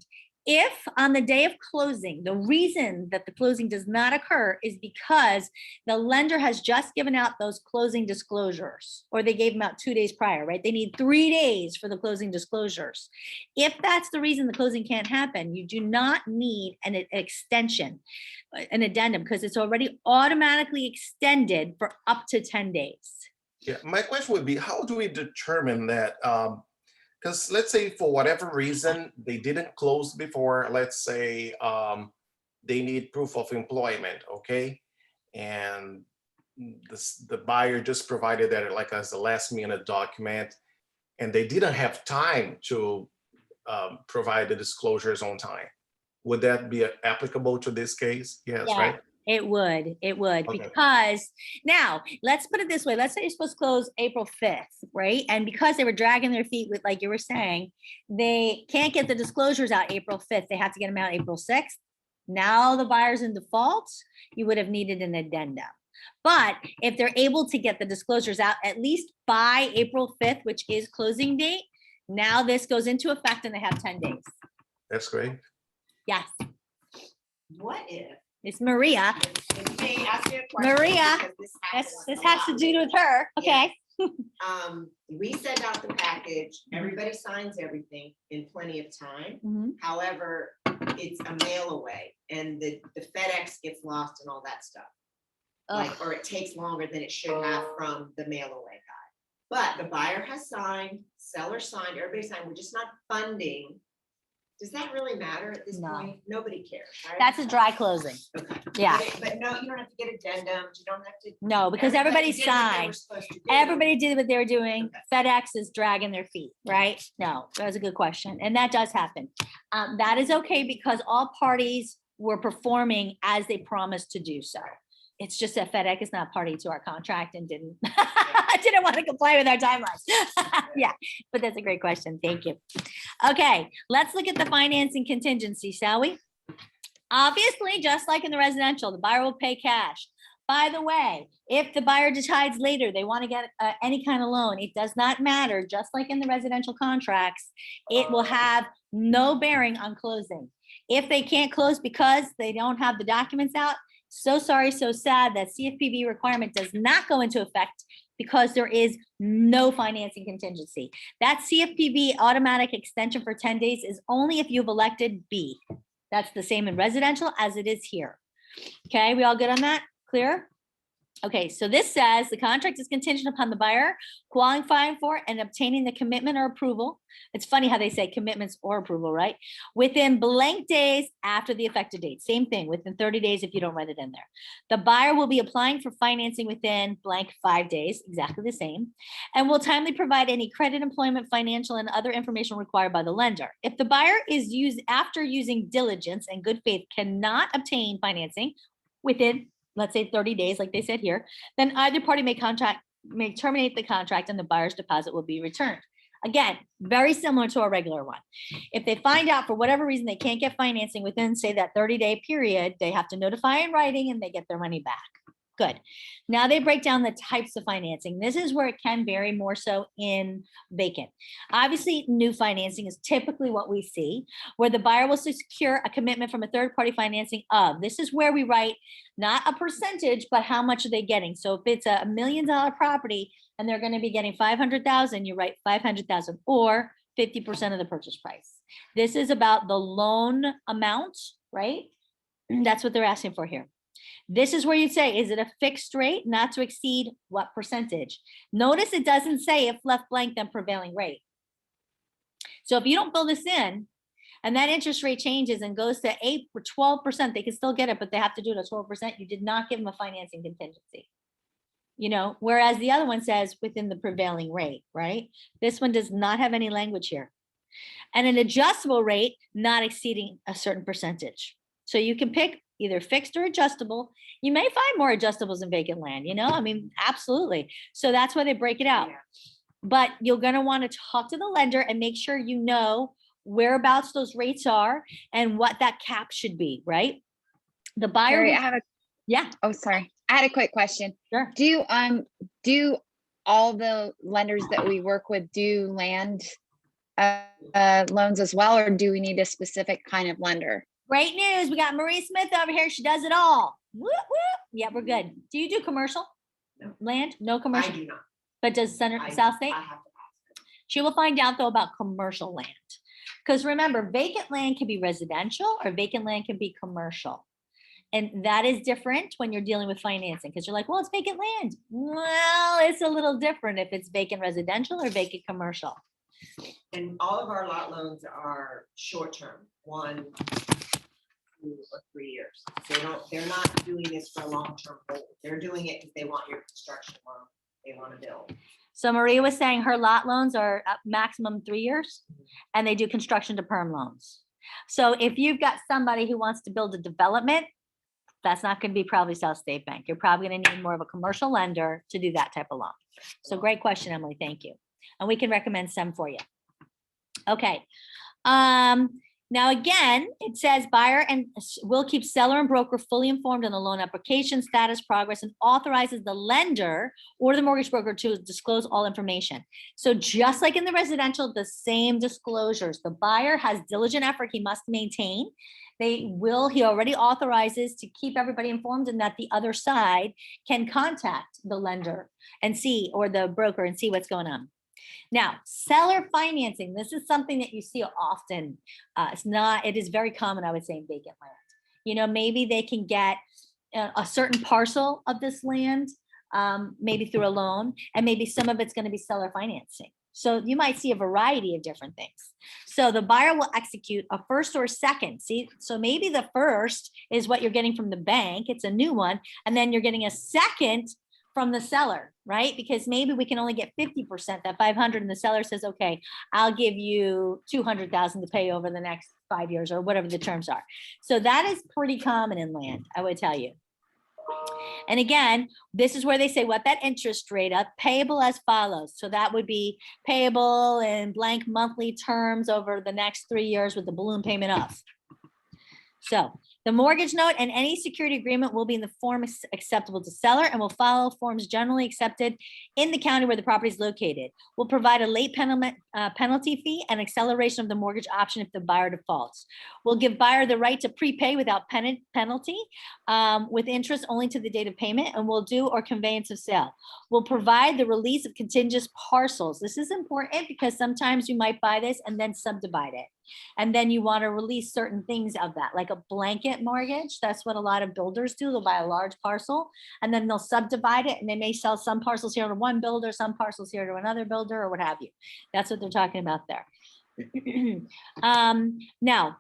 If on the day of closing, the reason that the closing does not occur is because the lender has just given out those closing disclosures, or they gave them out 2 days prior, right? They need 3 days for the closing disclosures. If that's the reason the closing can't happen, you do not need an extension, an addendum, because it's already automatically extended for up to 10 days.
Yeah, my question would be, how do we determine that? Because let's say for whatever reason, they didn't close before, let's say they need proof of employment, okay? And the buyer just provided that like as a last minute document, and they didn't have time to provide the disclosures on time. Would that be applicable to this case? Yes,
Yeah.
right?
It would,
Okay.
because now let's put it this way. Let's say you're supposed to close April 5th, right? And because they were dragging their feet with, like you were saying, they can't get the disclosures out April 5th. They have to get them out April 6th. Now the buyer's in default, you would have needed an addendum. But if they're able to get the disclosures out at least by April 5th, which is closing date, now this goes into effect and they have 10 days.
That's great.
Yes,
What if?
it's Maria.
If they ask you a question,
Maria,
because
This has to do with her. Okay.
We send out the package, everybody signs everything in plenty of time.
Mhm.
However, it's a mail away and the FedEx gets lost and all that stuff. Like, or it takes longer than it should have from the mail away guy. But the buyer has signed, seller signed, everybody signed, we're just not funding. Does that really matter at this
No.
point? Nobody cares, right?
That's a dry closing.
Okay.
Yeah.
But no, you don't have to get addendums, you don't have to.
No, because everybody
did what they were
signed.
supposed to do.
Everybody did what they were doing.
Okay.
FedEx is dragging their feet, right? No, that was a good question. And that does happen. That is okay because all parties were performing as they promised to do so. It's just that FedEx is not party to our contract and didn't want to comply with our timelines. Yeah, but that's a great question. Thank you. Okay, let's look at the financing contingency, shall we? Obviously, just like in the residential, the buyer will pay cash. By the way, if the buyer decides later they want to get any kind of loan, it does not matter. Just like in the residential contracts, it will have no bearing on closing. If they can't close because they don't have the documents out, So sorry, so sad that CFPB requirement does not go into effect because there is no financing contingency. That CFPB automatic extension for 10 days is only if you've elected B. That's the same in residential as it is here. Okay, we all good on that? Clear? Okay, so this says the contract is contingent upon the buyer qualifying for and obtaining the commitment or approval. It's funny how they say commitments or approval, right? Within blank days after the effective date. Same thing, within 30 days if you don't write it in there. The buyer will be applying for financing within blank 5 days, exactly the same, and will timely provide any credit, employment, financial, and other information required by the lender. If the buyer is used after using diligence and good faith cannot obtain financing within, let's say 30 days, like they said here, then either party may terminate the contract and the buyer's deposit will be returned. Again, very similar to a regular one. If they find out for whatever reason they can't get financing within, say, that 30-day period, they have to notify in writing and they get their money back. Good. Now they break down the types of financing. This is where it can vary more so in vacant. Obviously, new financing is typically what we see, where the buyer will secure a commitment from a third-party financing of. This is where we write not a percentage, but how much are they getting? So if it's a $1 million property and they're going to be getting 500,000, you write 500,000 or 50% of the purchase price. This is about the loan amount, right? That's what they're asking for here. This is where you say, is it a fixed rate not to exceed what percentage? Notice it doesn't say if left blank then prevailing rate. So if you don't fill this in and that interest rate changes and goes to 8 or 12%, they can still get it, but they have to do it at 12%. You did not give them a financing contingency. You know, whereas the other one says within the prevailing rate, right? This one does not have any language here. And an adjustable rate not exceeding a certain percentage. So you can pick either fixed or adjustable. You may find more adjustables in vacant land, you know, I mean, absolutely. So that's why they break it out. But you're going to want to talk to the lender and make sure you know whereabouts those rates are and what that cap should be, right? The buyer.
Carrie, I have a,
Yeah,
oh, sorry. I had a quick question.
sure.
Do all the lenders that we work with do land loans as well, or do we need a specific kind of lender?
Great news. We got Marie Smith over here. She does it all. Whoop, whoop. Yeah, we're good. Do you do commercial?
No.
Land? No
I
commercial?
do not.
But does South
I
State?
I have to ask.
She will find out though about commercial land. Because remember, vacant land can be residential or vacant land can be commercial. And that is different when you're dealing with financing because you're like, well, it's vacant land. Well, it's a little different if it's vacant residential or vacant commercial.
And all of our lot loans are short-term, 1, 2, or 3 years. They're not doing this for a long-term hold. They're doing it because they want your construction loan. They want to build.
So Maria was saying her lot loans are at maximum 3 years and they do construction to perm loans. So if you've got somebody who wants to build a development, that's not going to be probably South State Bank. You're probably going to need more of a commercial lender to do that type of loan. So great question, Emily. Thank you. And we can recommend some for you. Okay. Now again, it says buyer and will keep seller and broker fully informed on the loan application status, progress, and authorizes the lender or the mortgage broker to disclose all information. So just like in the residential, the same disclosures. The buyer has diligent effort he must maintain. He already authorizes to keep everybody informed and that the other side can contact the lender and see, or the broker and see what's going on. Now, seller financing, this is something that you see often. It is very common, I would say, in vacant land. You know, maybe they can get a certain parcel of this land, maybe through a loan, and maybe some of it's going to be seller financing. So you might see a variety of different things. So the buyer will execute a first or second. See, so maybe the first is what you're getting from the bank. It's a new one. And then you're getting a second from the seller, right? Because maybe we can only get 50%, that 500, and the seller says, okay, I'll give you 200,000 to pay over the next 5 years or whatever the terms are. So that is pretty common in land, I would tell you. And again, this is where they say what that interest rate up, payable as follows. So that would be payable in blank monthly terms over the next 3 years with the balloon payment of. So The mortgage note and any security agreement will be in the form acceptable to seller and will follow forms generally accepted in the county where the property is located. Will provide a late penalty fee and acceleration of the mortgage option if the buyer defaults. Will give buyer the right to prepay without penalty with interest only to the date of payment, and will do or conveyance of sale. Will provide the release of contiguous parcels. This is important because sometimes you might buy this and then subdivide it. And then you want to release certain things of that, like a blanket mortgage. That's what a lot of builders do. They'll buy a large parcel and then they'll subdivide it, and they may sell some parcels here to one builder, some parcels here to another builder, or what have you. That's what they're talking about there. Now,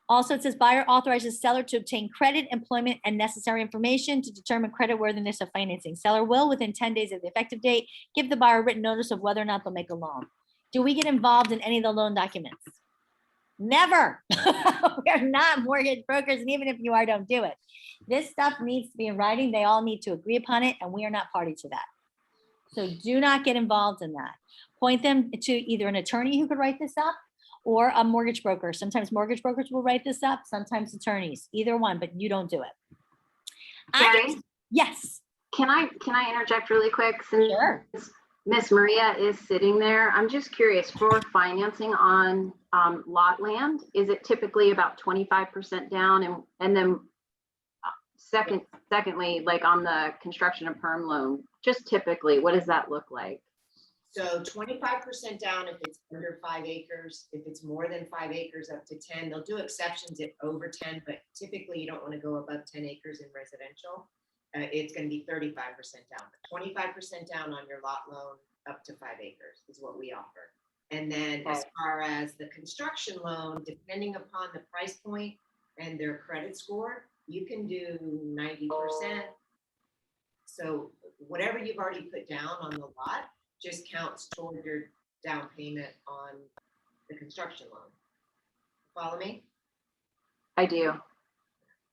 also it says buyer authorizes seller to obtain credit, employment, and necessary information to determine creditworthiness of financing. Seller will, within 10 days of the effective date, give the buyer written notice of whether or not they'll make a loan. Do we get involved in any of the loan documents? Never. We are not mortgage brokers, and even if you are, don't do it. This stuff needs to be in writing. They all need to agree upon it, and we are not party to that. So do not get involved in that. Point them to either an attorney who could write this up or a mortgage broker. Sometimes mortgage brokers will write this up, sometimes attorneys, either one, but you don't do it.
Carrie,
Yes,
can I interject really quick? Since
sure.
Miss Maria is sitting there, I'm just curious, for financing on lot land, is it typically about 25% down? And then secondly, like on the construction and perm loan, just typically, what does that look like?
So 25% down if it's under 5 acres. If it's more than 5 acres, up to 10. They'll do exceptions if over 10, but typically you don't want to go above 10 acres in residential. It's going to be 35% down. 25% down on your lot loan up to 5 acres is what we offer. And then as far as the construction loan, depending upon the price point and their credit score, you can do 90%. So whatever you've already put down on the lot just counts toward your down payment on the construction loan. Follow me?
I do.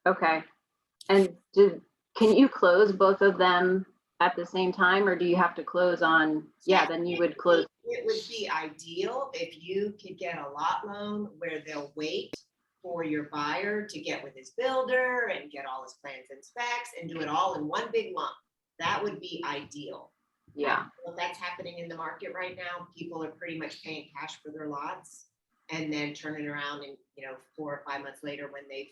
Okay. And can you close both of them at the same time, or do you have to close on, then you would close?
It would be ideal if you could get a lot loan where they'll wait for your buyer to get with his builder and get all his plans and specs and do it all in one big lump. That would be ideal.
Yeah.
Well, that's happening in the market right now. People are pretty much paying cash for their lots and then turning around and, 4 or 5 months later when they've,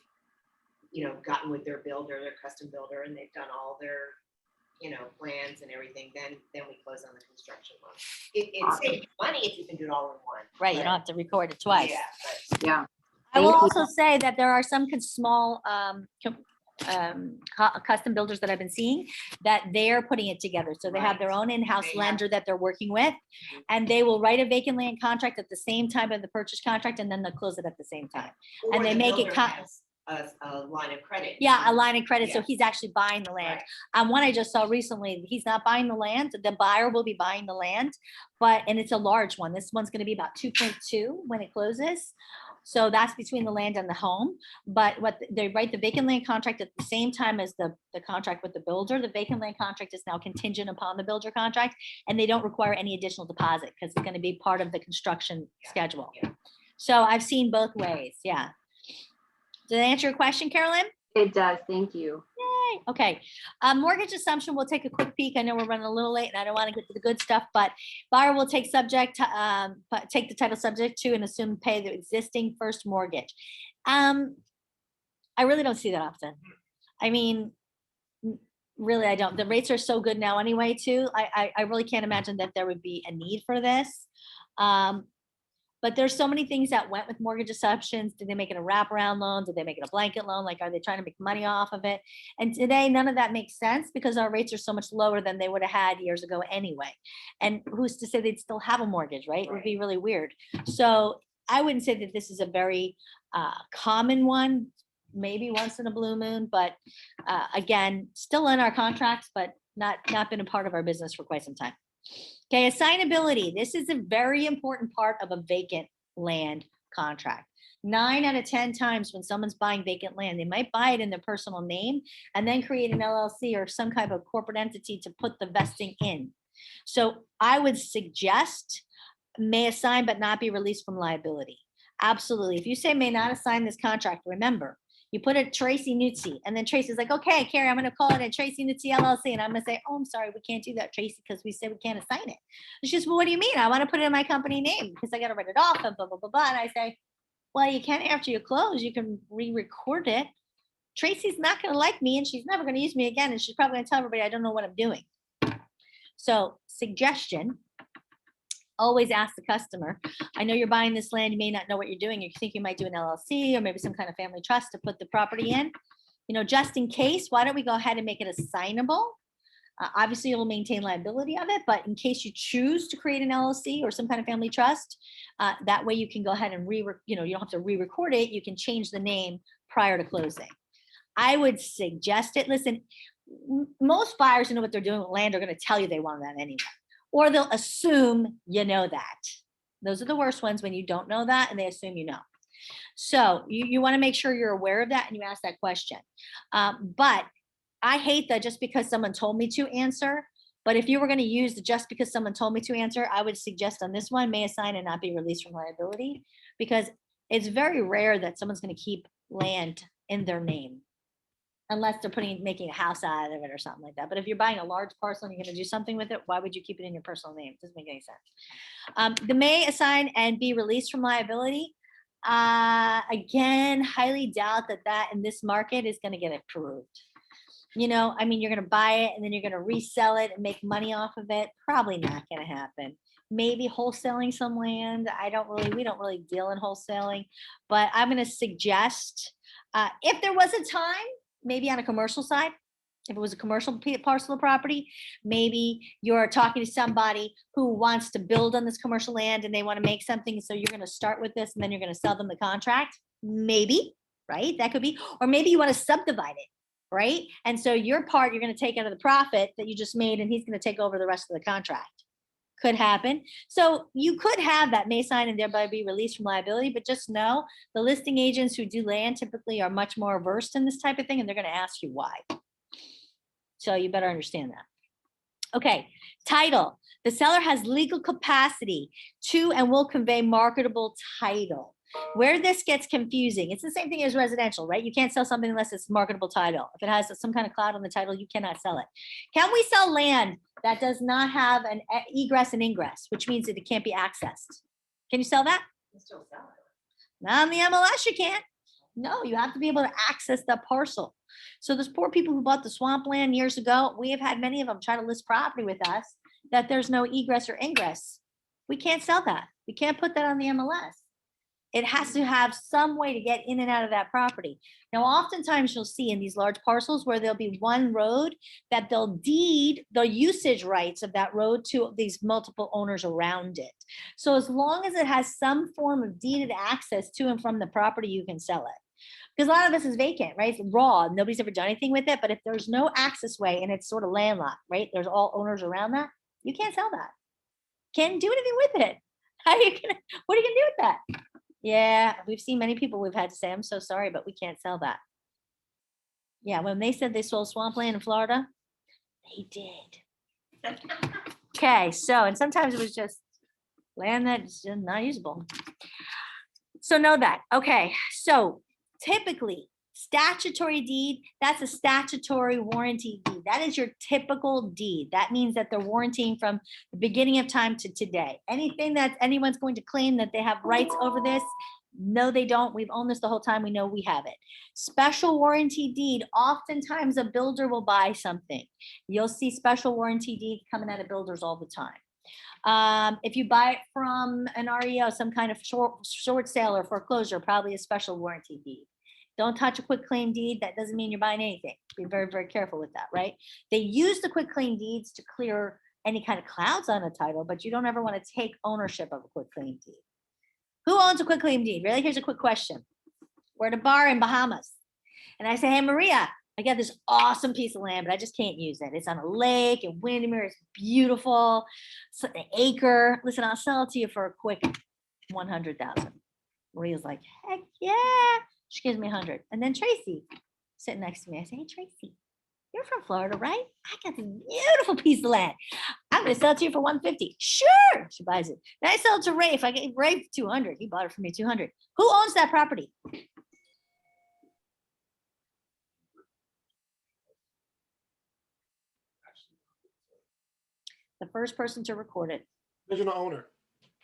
gotten with their builder, their custom builder, and they've done all their, plans and everything, then we close on the construction loan. It saves money if you can do it all in one.
Right, you don't have to record it twice.
Yeah, but
Yeah.
I will
Thank
also say that there are some small custom builders that I've been seeing that they're putting it together. So they have their own in-house
They have-
lender that they're working with, and they will write a vacant land contract at the same time of the purchase contract, and then they'll close it at the same time.
or
And they
the
make it
builder
cut.
has a line of credit.
Yeah, a line of credit. So
Yeah.
he's actually buying the land.
Right.
One I just saw recently, he's not buying the land. The buyer will be buying the land, and it's a large one. This one's going to be about 2.2 when it closes. So that's between the land and the home. But what they write the vacant land contract at the same time as the contract with the builder. The vacant land contract is now contingent upon the builder contract, and they don't require any additional deposit because it's going to be part of the construction schedule.
Yeah.
So I've seen both ways. Yeah. Did I answer your question, Carolyn?
It does. Thank you.
Yay. Okay. Mortgage assumption, we'll take a quick peek. I know we're running a little late and I don't want to get to the good stuff, but buyer will take take the title subject to and assume pay the existing first mortgage. I really don't see that often. I mean, really, I don't. The rates are so good now anyway, too. I really can't imagine that there would be a need for this. But there's so many things that went with mortgage assumptions. Did they make it a wraparound loan? Did they make it a blanket loan? Like, are they trying to make money off of it? And today, none of that makes sense because our rates are so much lower than they would have had years ago anyway. And who's to say they'd still have a mortgage, right? It would be really weird. So I wouldn't say that this is a very common one, maybe once in a blue moon, but again, still in our contracts, but not been a part of our business for quite some time. Okay, assignability. This is a very important part of a vacant land contract. 9 out of 10 times when someone's buying vacant land, they might buy it in their personal name and then create an LLC or some kind of corporate entity to put the vesting in. So I would suggest may assign but not be released from liability. Absolutely. If you say may not assign this contract, remember, You put it Tracy Nutzi, and then Tracy's like, okay, Carrie, I'm gonna call it a Tracy Nutzi LLC. And I'm gonna say, oh, I'm sorry, we can't do that, Tracy, because we said we can't assign it. And she says, well, what do you mean? I want to put it in my company name because I gotta write it off and blah, blah, blah, blah. And I say, well, you can't after you close, you can re-record it. Tracy's not gonna like me and she's never gonna use me again. And she's probably gonna tell everybody I don't know what I'm doing. So suggestion, always ask the customer. I know you're buying this land, you may not know what you're doing. You think you might do an LLC or maybe some kind of family trust to put the property in. You know, just in case, why don't we go ahead and make it assignable? Obviously, you'll maintain liability of it, but in case you choose to create an LLC or some kind of family trust, that way you can go ahead and you don't have to re-record it. You can change the name prior to closing. I would suggest it. Listen, most buyers who know what they're doing with land are going to tell you they want that anyway, or they'll assume you know that. Those are the worst ones, when you don't know that and they assume you know. So you want to make sure you're aware of that and you ask that question. But I hate that just because someone told me to answer. But if you were going to use the just because someone told me to answer, I would suggest on this one, may assign and not be released from liability, because it's very rare that someone's going to keep land in their name unless they're making a house out of it or something like that. But if you're buying a large parcel and you're going to do something with it, why would you keep it in your personal name? It doesn't make any sense. The may assign and be released from liability. Again, highly doubt that in this market is going to get approved. You know, I mean, you're going to buy it and then you're going to resell it and make money off of it. Probably not going to happen. Maybe wholesaling some land. We don't really deal in wholesaling, but I'm going to suggest, if there was a time, maybe on a commercial side, if it was a commercial parcel of property, maybe you're talking to somebody who wants to build on this commercial land and they want to make something. So you're going to start with this and then you're going to sell them the contract. Maybe, right? That could be, or maybe you want to subdivide it. Right? And so your part, you're going to take out of the profit that you just made, and he's going to take over the rest of the contract. Could happen. So you could have that may sign and thereby be released from liability, but just know the listing agents who do land typically are much more versed in this type of thing, and they're going to ask you why. So you better understand that. Okay, title. The seller has legal capacity to and will convey marketable title. Where this gets confusing, it's the same thing as residential, right? You can't sell something unless it's marketable title. If it has some kind of cloud on the title, you cannot sell it. Can we sell land that does not have an egress and ingress, which means that it can't be accessed? Can you sell that?
You still sell it.
Not on the MLS, you can't. No, you have to be able to access that parcel. So those poor people who bought the swamp land years ago, we have had many of them try to list property with us that there's no egress or ingress. We can't sell that. We can't put that on the MLS. It has to have some way to get in and out of that property. Now, oftentimes you'll see in these large parcels where there'll be one road that they'll deed the usage rights of that road to these multiple owners around it. So as long as it has some form of deeded access to and from the property, you can sell it. Because a lot of this is vacant, right? It's raw. Nobody's ever done anything with it. But if there's no access way and it's sort of landlocked, right? There's all owners around that. You can't sell that. Can't do anything with it. What are you gonna do with that? Yeah, we've seen many people we've had to say, I'm so sorry, but we can't sell that. Yeah, when they said they sold swampland in Florida, they did. Okay, so, and sometimes it was just land that's just not usable. So know that. Okay, so typically statutory deed, that's a statutory warranty deed. That is your typical deed. That means that they're warranting from the beginning of time to today. Anything that anyone's going to claim that they have rights over this, no, they don't. We've owned this the whole time. We know we have it. Special warranty deed, oftentimes a builder will buy something. You'll see special warranty deeds coming out of builders all the time. If you buy it from an REO, some kind of short sale or foreclosure, probably a special warranty deed. Don't touch a quick claim deed. That doesn't mean you're buying anything. Be very, very careful with that, right? They use the quick claim deeds to clear any kind of clouds on a title, but you don't ever want to take ownership of a quick claim deed. Who owns a quick claim deed? Really? Here's a quick question. We're at a bar in Bahamas. And I say, hey, Maria, I got this awesome piece of land, but I just can't use it. It's on a lake in Windermere. It's beautiful. It's an acre. Listen, I'll sell it to you for a quick 100,000. Maria's like, heck yeah. She gives me 100. And then Tracy sitting next to me. I say, hey, Tracy, you're from Florida, right? I got this beautiful piece of land. I'm going to sell it to you for 150. Sure. She buys it. Then I sell it to Rafe. I gave Rafe 200. He bought it for me 200. Who owns that property? The first person to record it.
Original owner.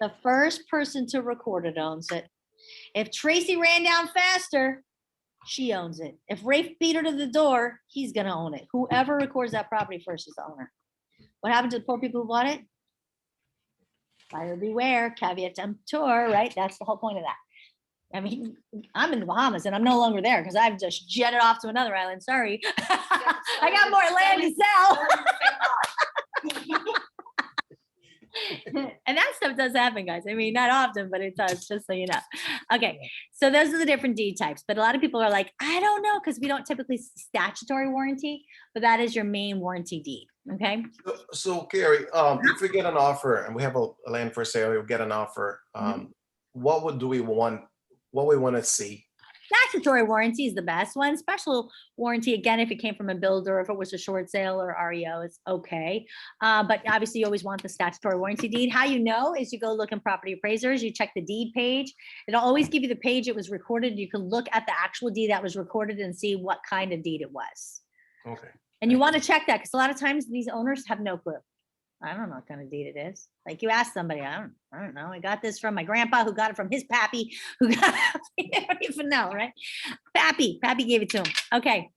The first person to record it owns it. If Tracy ran down faster, she owns it. If Rafe beat her to the door, he's gonna own it. Whoever records that property first is the owner. What happened to the poor people who bought it? Buyer beware, caveat emptor, right? That's the whole point of that. I mean, I'm in the Bahamas and I'm no longer there because I've just jetted off to another island. Sorry. I got more land to sell. And that stuff does happen, guys. I mean, not often, but it does, just so you know. Okay, so those are the different deed types. But a lot of people are like, I don't know, because we don't typically statutory warranty, but that is your main warranty deed. Okay.
So Carrie, if we get an offer and we have a land for sale, we get an offer, what would do we want? What we want to see?
Statutory warranty is the best one. Special warranty, again, if it came from a builder, if it was a short sale or REO, it's okay. But obviously you always want the statutory warranty deed. How you know is you go look in property appraisers, you check the deed page. It'll always give you the page it was recorded. You can look at the actual deed that was recorded and see what kind of deed it was.
Okay.
And you want to check that because a lot of times these owners have no clue. I don't know what kind of deed it is. Like you ask somebody, I don't know. I got this from my grandpa who got it from his pappy who got it. You don't even know, right? Pappy gave it to him. Okay.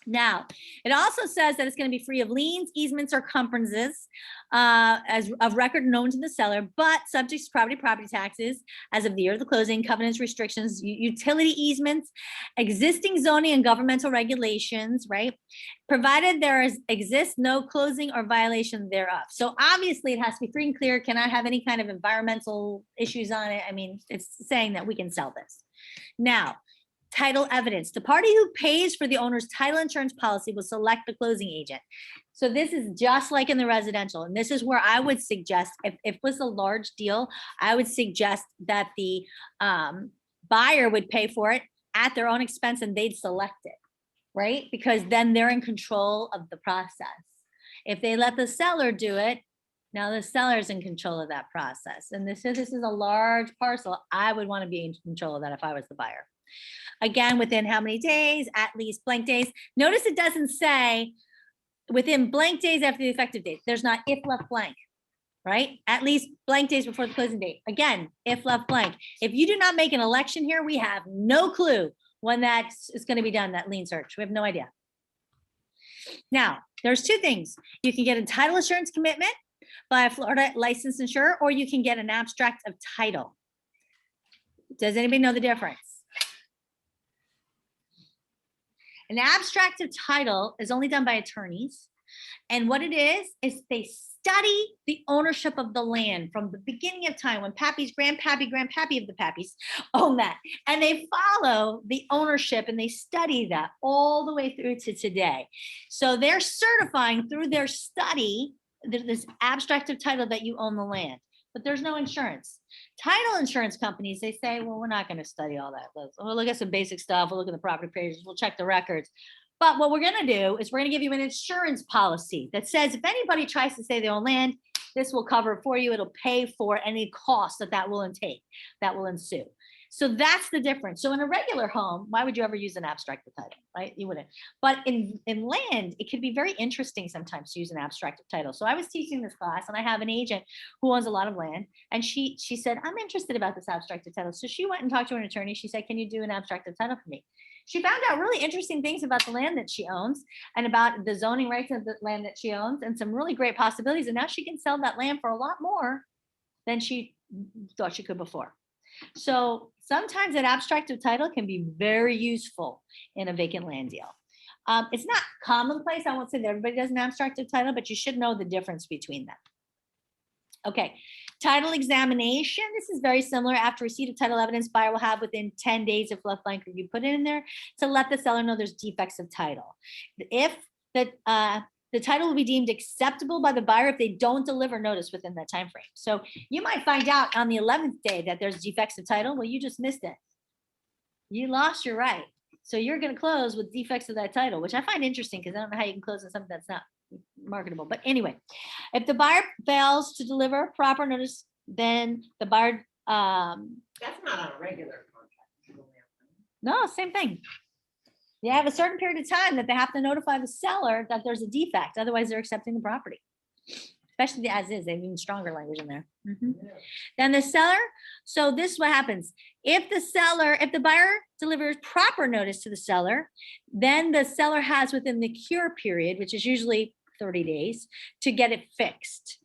Now, it also says that it's going to be free of liens, easements, or encumbrances as of record known to the seller, but subject to property taxes as of the year of the closing, covenants, restrictions, utility easements, existing zoning and governmental regulations, right? Provided there exists no closing or violation thereof. So obviously it has to be free and clear, cannot have any kind of environmental issues on it. I mean, it's saying that we can sell this. Now, title evidence. The party who pays for the owner's title insurance policy will select the closing agent. So this is just like in the residential. And this is where I would suggest, if it was a large deal, I would suggest that the buyer would pay for it at their own expense and they'd select it, right? Because then they're in control of the process. If they let the seller do it, now the seller's in control of that process. And this is a large parcel. I would want to be in control of that if I was the buyer. Again, within how many days, at least blank days. Notice it doesn't say within blank days after the effective date. There's not if left blank, right? At least blank days before the closing date. Again, if left blank. If you do not make an election here, we have no clue when that is going to be done, that lien search. We have no idea. Now, there's two things. You can get a title assurance commitment by a Florida licensed insurer, or you can get an abstract of title. Does anybody know the difference? An abstract of title is only done by attorneys. And what it is they study the ownership of the land from the beginning of time when Pappy's grandpappy of the Pappies owned that. And they follow the ownership and they study that all the way through to today. So they're certifying through their study this abstract of title that you own the land. But there's no insurance. Title insurance companies, they say, well, we're not going to study all that. We'll look at some basic stuff. We'll look at the property pages. We'll check the records. But what we're going to do is we're going to give you an insurance policy that says if anybody tries to say they own land, this will cover it for you. It'll pay for any cost that will ensue. So that's the difference. So in a regular home, why would you ever use an abstract of title, right? You wouldn't. But in land, it can be very interesting sometimes to use an abstract of title. So I was teaching this class and I have an agent who owns a lot of land. And she said, I'm interested about this abstract of title. So she went and talked to an attorney. She said, can you do an abstract of title for me? She found out really interesting things about the land that she owns and about the zoning rights of the land that she owns and some really great possibilities. And now she can sell that land for a lot more than she thought she could before. So sometimes an abstract of title can be very useful in a vacant land deal. It's not commonplace. I won't say that everybody does an abstract of title, but you should know the difference between them. Okay, title examination. This is very similar. After receipt of title evidence, buyer will have within 10 days if left blank, you put it in there to let the seller know there's defects of title. If the title will be deemed acceptable by the buyer if they don't deliver notice within that time frame. So you might find out on the 11th day that there's defects of title. Well, you just missed it. You lost your right. So you're going to close with defects of that title, which I find interesting because I don't know how you can close on something that's not marketable. But anyway, if the buyer fails to deliver proper notice, then the buyer
That's not on a regular contract.
no, same thing. You have a certain period of time that they have to notify the seller that there's a defect. Otherwise, they're accepting the property. If especially the as is, they have even stronger language in there. Then the seller, so this is what happens. If the buyer delivers proper notice to the seller, then the seller has within the cure period, which is usually 30 days, to get it fixed.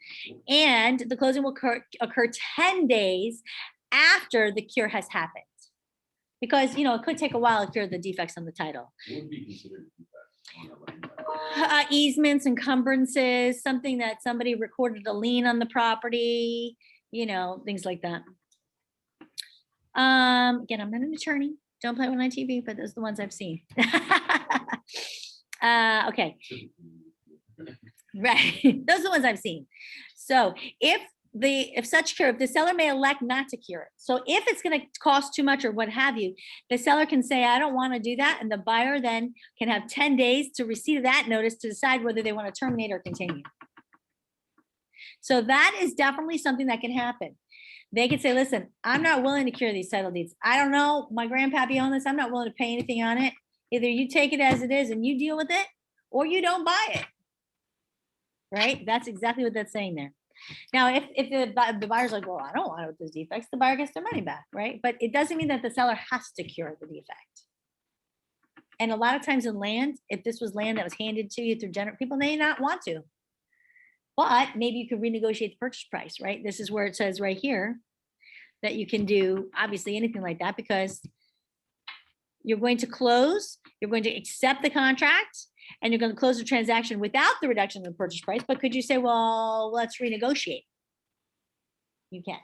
And the closing will occur 10 days after the cure has happened. Because, it could take a while to cure the defects on the title.
What would be considered defects on that land?
Easements, encumbrances, something that somebody recorded a lien on the property, things like that. Again, I'm not an attorney. Don't play with my TV, but those are the ones I've seen. Okay, right. Those are the ones I've seen. So if the seller may elect not to cure it. So if it's going to cost too much or what have you, the seller can say, I don't want to do that. And the buyer then can have 10 days to receive that notice to decide whether they want to terminate or continue. So that is definitely something that can happen. They could say, listen, I'm not willing to cure these title deeds. I don't know, my grandpappy owned this. I'm not willing to pay anything on it. Either you take it as it is and you deal with it, or you don't buy it. Right? That's exactly what that's saying there. Now, if the buyer's like, well, I don't want it with those defects, the buyer gets their money back, right? But it doesn't mean that the seller has to cure the defect. And a lot of times in land, if this was land that was handed to you through people may not want to. But maybe you could renegotiate the purchase price, right? This is where it says right here that you can do obviously anything like that, because you're going to close, you're going to accept the contract, and you're going to close the transaction without the reduction in the purchase price. But could you say, well, let's renegotiate? You can.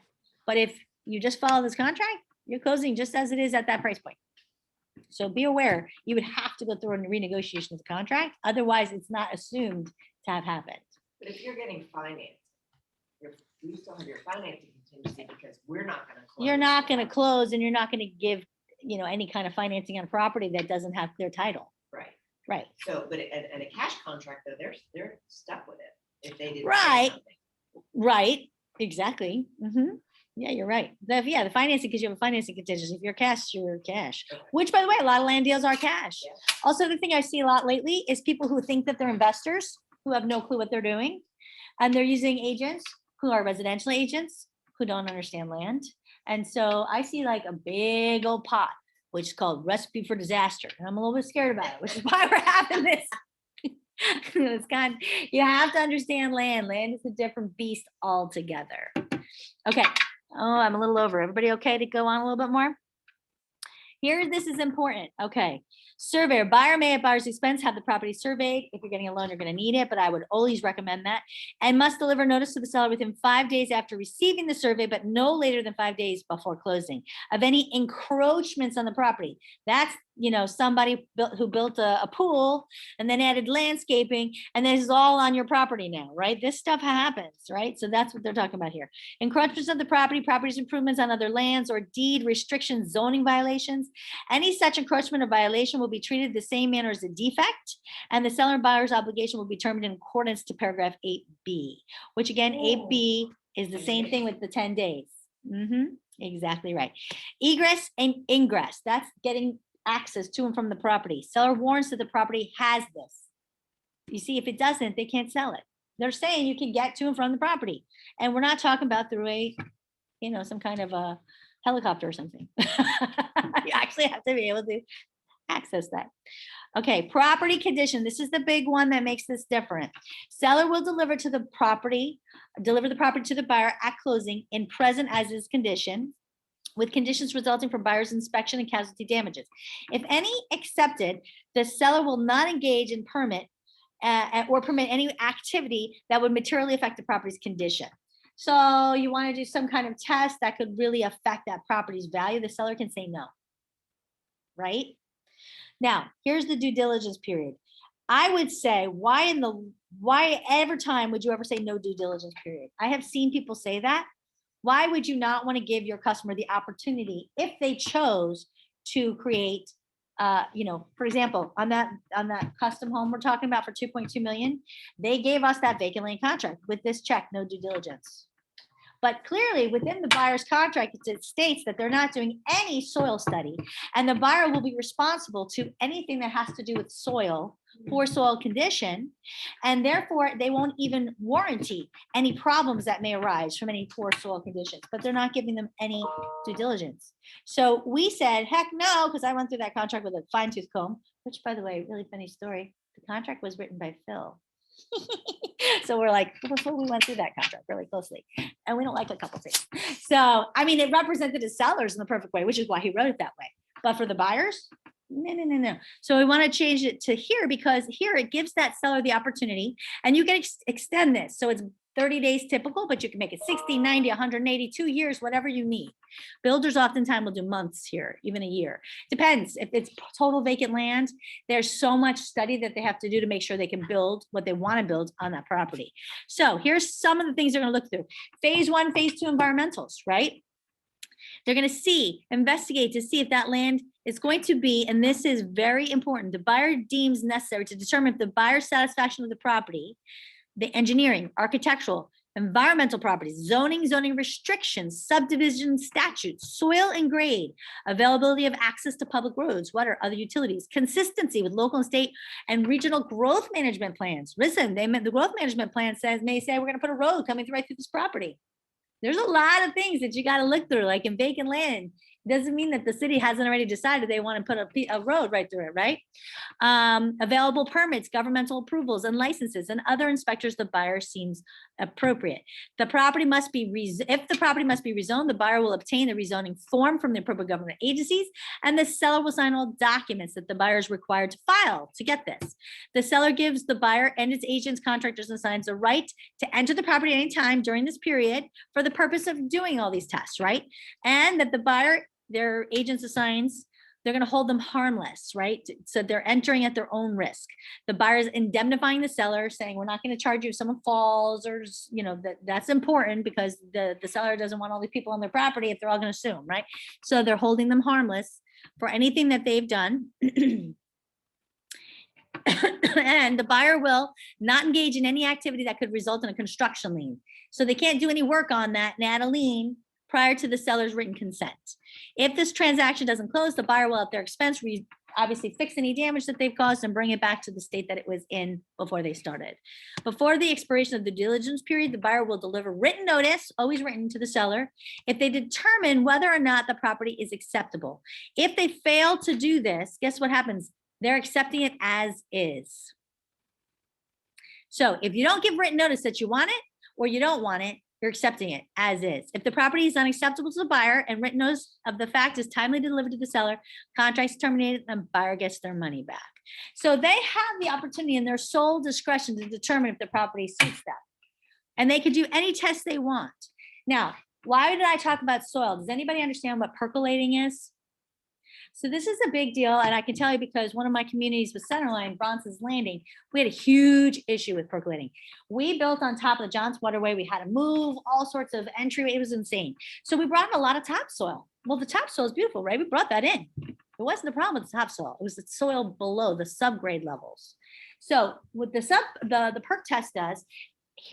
But if you just follow this contract, you're closing just as it is at that price point. So be aware, you would have to go through a renegotiation of the contract. Otherwise, it's not assumed to have happened.
But if you're getting financed, you still have your financing contingency because we're not gonna close.
You're not going to close, and you're not going to give, any kind of financing on a property that doesn't have clear title.
Right.
Right.
So, but and a cash contract, though, they're stuck with it if they didn't. say
Right.
something.
Right. Exactly. Yeah, you're right. The financing, because you have a financing contingency. If you're cash, you're cash.
Okay.
Which, by the way, a lot of land deals are cash.
Yeah.
Also, the thing I see a lot lately is people who think that they're investors who have no clue what they're doing. And they're using agents who are residential agents who don't understand land. And so I see like a big old pot, which is called Recipe for Disaster. And I'm a little bit scared about it, which is why we're having this. You have to understand land. Land is a different beast altogether. Okay. Oh, I'm a little over. Everybody okay to go on a little bit more? Here, this is important. Okay. Surveyor, buyer may at buyer's expense have the property surveyed. If you're getting a loan, you're going to need it, but I would always recommend that. And must deliver notice to the seller within 5 days after receiving the survey, but no later than 5 days before closing of any encroachments on the property. That's, somebody who built a pool and then added landscaping, and this is all on your property now, right? This stuff happens, right? So that's what they're talking about here. Encroachments of the property's improvements on other lands, or deed restrictions, zoning violations. Any such encroachment or violation will be treated the same manner as a defect, and the seller and buyer's obligation will be determined in accordance to paragraph 8B, which again, 8B is the same thing with the 10 days. Exactly right. Egress and ingress, that's getting access to and from the property. Seller warns that the property has this. You see, if it doesn't, they can't sell it. They're saying you can get to and from the property. And we're not talking about through a, some kind of a helicopter or something. You actually have to be able to access that. Okay, property condition. This is the big one that makes this different. Seller will deliver the property to the buyer at closing in present as is condition, with conditions resulting from buyer's inspection and casualty damages. If any accepted, the seller will not engage in permit or permit any activity that would materially affect the property's condition. So you want to do some kind of test that could really affect that property's value, the seller can say no. Right? Now, here's the due diligence period. I would say, why every time would you ever say no due diligence period? I have seen people say that. Why would you not want to give your customer the opportunity, if they chose to create, for example, on that custom home we're talking about for 2.2 million, they gave us that vacant land contract with this check, no due diligence. But clearly within the buyer's contract, it states that they're not doing any soil study, and the buyer will be responsible to anything that has to do with soil poor soil condition, and therefore they won't even warranty any problems that may arise from any poor soil conditions, but they're not giving them any due diligence. So we said, heck no, because I went through that contract with a fine tooth comb, which, by the way, really funny story. The contract was written by Phil. So we're like, before we went through that contract really closely, and we don't like a couple things. So, I mean, it represented his sellers in the perfect way, which is why he wrote it that way. But for the buyers, no. So we want to change it to here, because here it gives that seller the opportunity, and you can extend this. So it's 30 days typical, but you can make it 60, 90, 180, 2 years, whatever you need. Builders oftentimes will do months here, even a year. Depends. If it's total vacant land, there's so much study that they have to do to make sure they can build what they want to build on that property. So here's some of the things they're going to look through. Phase 1, phase 2 environmentals, right? They're going to investigate to see if that land is going to be, and this is very important, the buyer deems necessary to determine if the buyer's satisfaction of the property, the engineering, architectural, environmental properties, zoning restrictions, subdivision statutes, soil and grade, availability of access to public roads, water, other utilities, consistency with local and state and regional growth management plans. Listen, the growth management plan may say we're going to put a road coming right through this property. There's a lot of things that you got to look through, like in vacant land. Doesn't mean that the city hasn't already decided they want to put a road right through it, right? Available permits, governmental approvals and licenses, and other inspectors the buyer seems appropriate. The property must be, if the property must be rezoned, the buyer will obtain the rezoning form from the appropriate government agencies, and the seller will sign all documents that the buyer is required to file to get this. The seller gives the buyer and its agents, contractors, and signs the right to enter the property anytime during this period for the purpose of doing all these tests, right? And that the buyer, their agents assigns, they're going to hold them harmless, right? So they're entering at their own risk. The buyer is indemnifying the seller, saying we're not going to charge you if someone falls, or that's important, because the seller doesn't want all these people on their property if they're all going to sue them, right? So they're holding them harmless for anything that they've done. And the buyer will not engage in any activity that could result in a construction lien. So they can't do any work on that and add a lien prior to the seller's written consent. If this transaction doesn't close, the buyer will at their expense obviously fix any damage that they've caused and bring it back to the state that it was in before they started. Before the expiration of the due diligence period, the buyer will deliver written notice, always written, to the seller, if they determine whether or not the property is acceptable. If they fail to do this, guess what happens? They're accepting it as is. So if you don't give written notice that you want it or you don't want it, you're accepting it as is. If the property is unacceptable to the buyer and written notice of the fact is timely delivered to the seller, contract's terminated and the buyer gets their money back. So they have the opportunity in their sole discretion to determine if the property suits them. And they could do any test they want. Now, why did I talk about soil? Does anybody understand what percolating is? So this is a big deal, and I can tell you because one of my communities was Centerline, Bronson's Landing. We had a huge issue with percolating. We built on top of the Johns Waterway. We had to move all sorts of entryway. It was insane. So we brought in a lot of topsoil. Well, the topsoil is beautiful, right? We brought that in. It wasn't the problem with the topsoil. It was the soil below the subgrade levels. So what the perk test does,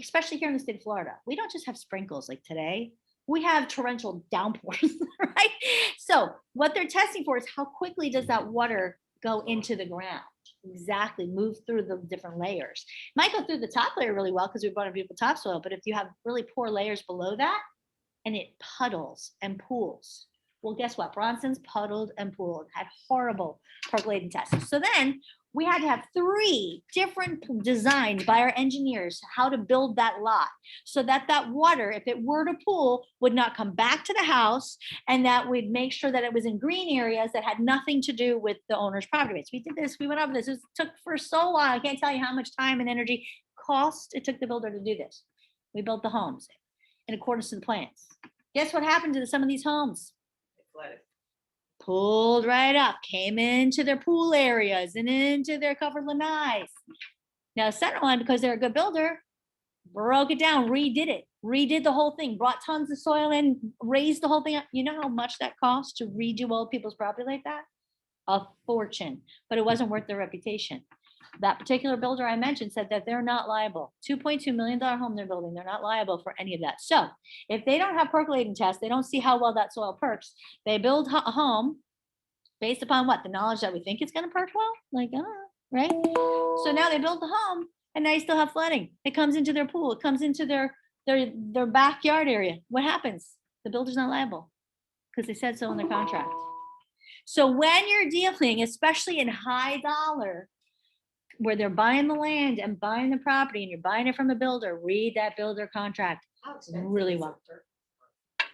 especially here in the state of Florida, we don't just have sprinkles like today. We have torrential downpours, right? So what they're testing for is how quickly does that water go into the ground? Exactly, move through the different layers. Might go through the top layer really well because we brought a beautiful topsoil, but if you have really poor layers below that and it puddles and pools, well, guess what? Bronson's puddled and pooled, had horrible percolating tests. So then we had to have 3 different designs by our engineers how to build that lot so that that water, if it were to pool, would not come back to the house, and that we'd make sure that it was in green areas that had nothing to do with the owner's property rights. We did this, we went over this. It took for so long. I can't tell you how much time and energy cost it took the builder to do this. We built the homes in accordance to the plans. Guess what happened to some of these homes? Pulled right up, came into their pool areas and into their covered lanais. Now Centerline, because they're a good builder, broke it down, redid the whole thing, brought tons of soil in, raised the whole thing up. You know how much that costs to redo old people's property like that? A fortune, but it wasn't worth their reputation. That particular builder I mentioned said that they're not liable. $2.2 million home they're building, they're not liable for any of that. So if they don't have percolating tests, they don't see how well that soil perks, they build a home based upon what? The knowledge that we think it's going to perk well? Like, right? So now they built the home and now you still have flooding. It comes into their pool, it comes into their backyard area. What happens? The builder's not liable because they said so in their contract. So when you're dealing, especially in high dollar, where they're buying the land and buying the property and you're buying it from a builder, read that builder contract
How expensive
really
is
well.
it?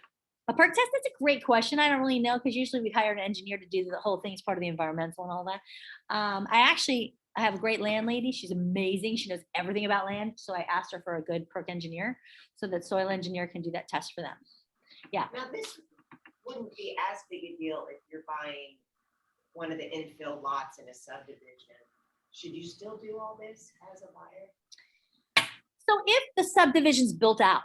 A perk test, that's a great question. I don't really know because usually we hire an engineer to do the whole thing as part of the environmental and all that. I have a great landlady. She's amazing. She knows everything about land. So I asked her for a good perk engineer so that soil engineer can do that test for them.
Now, this wouldn't be as big a deal if you're buying one of the infill lots in a subdivision. Should you still do all this as a buyer?
So if the subdivision's built out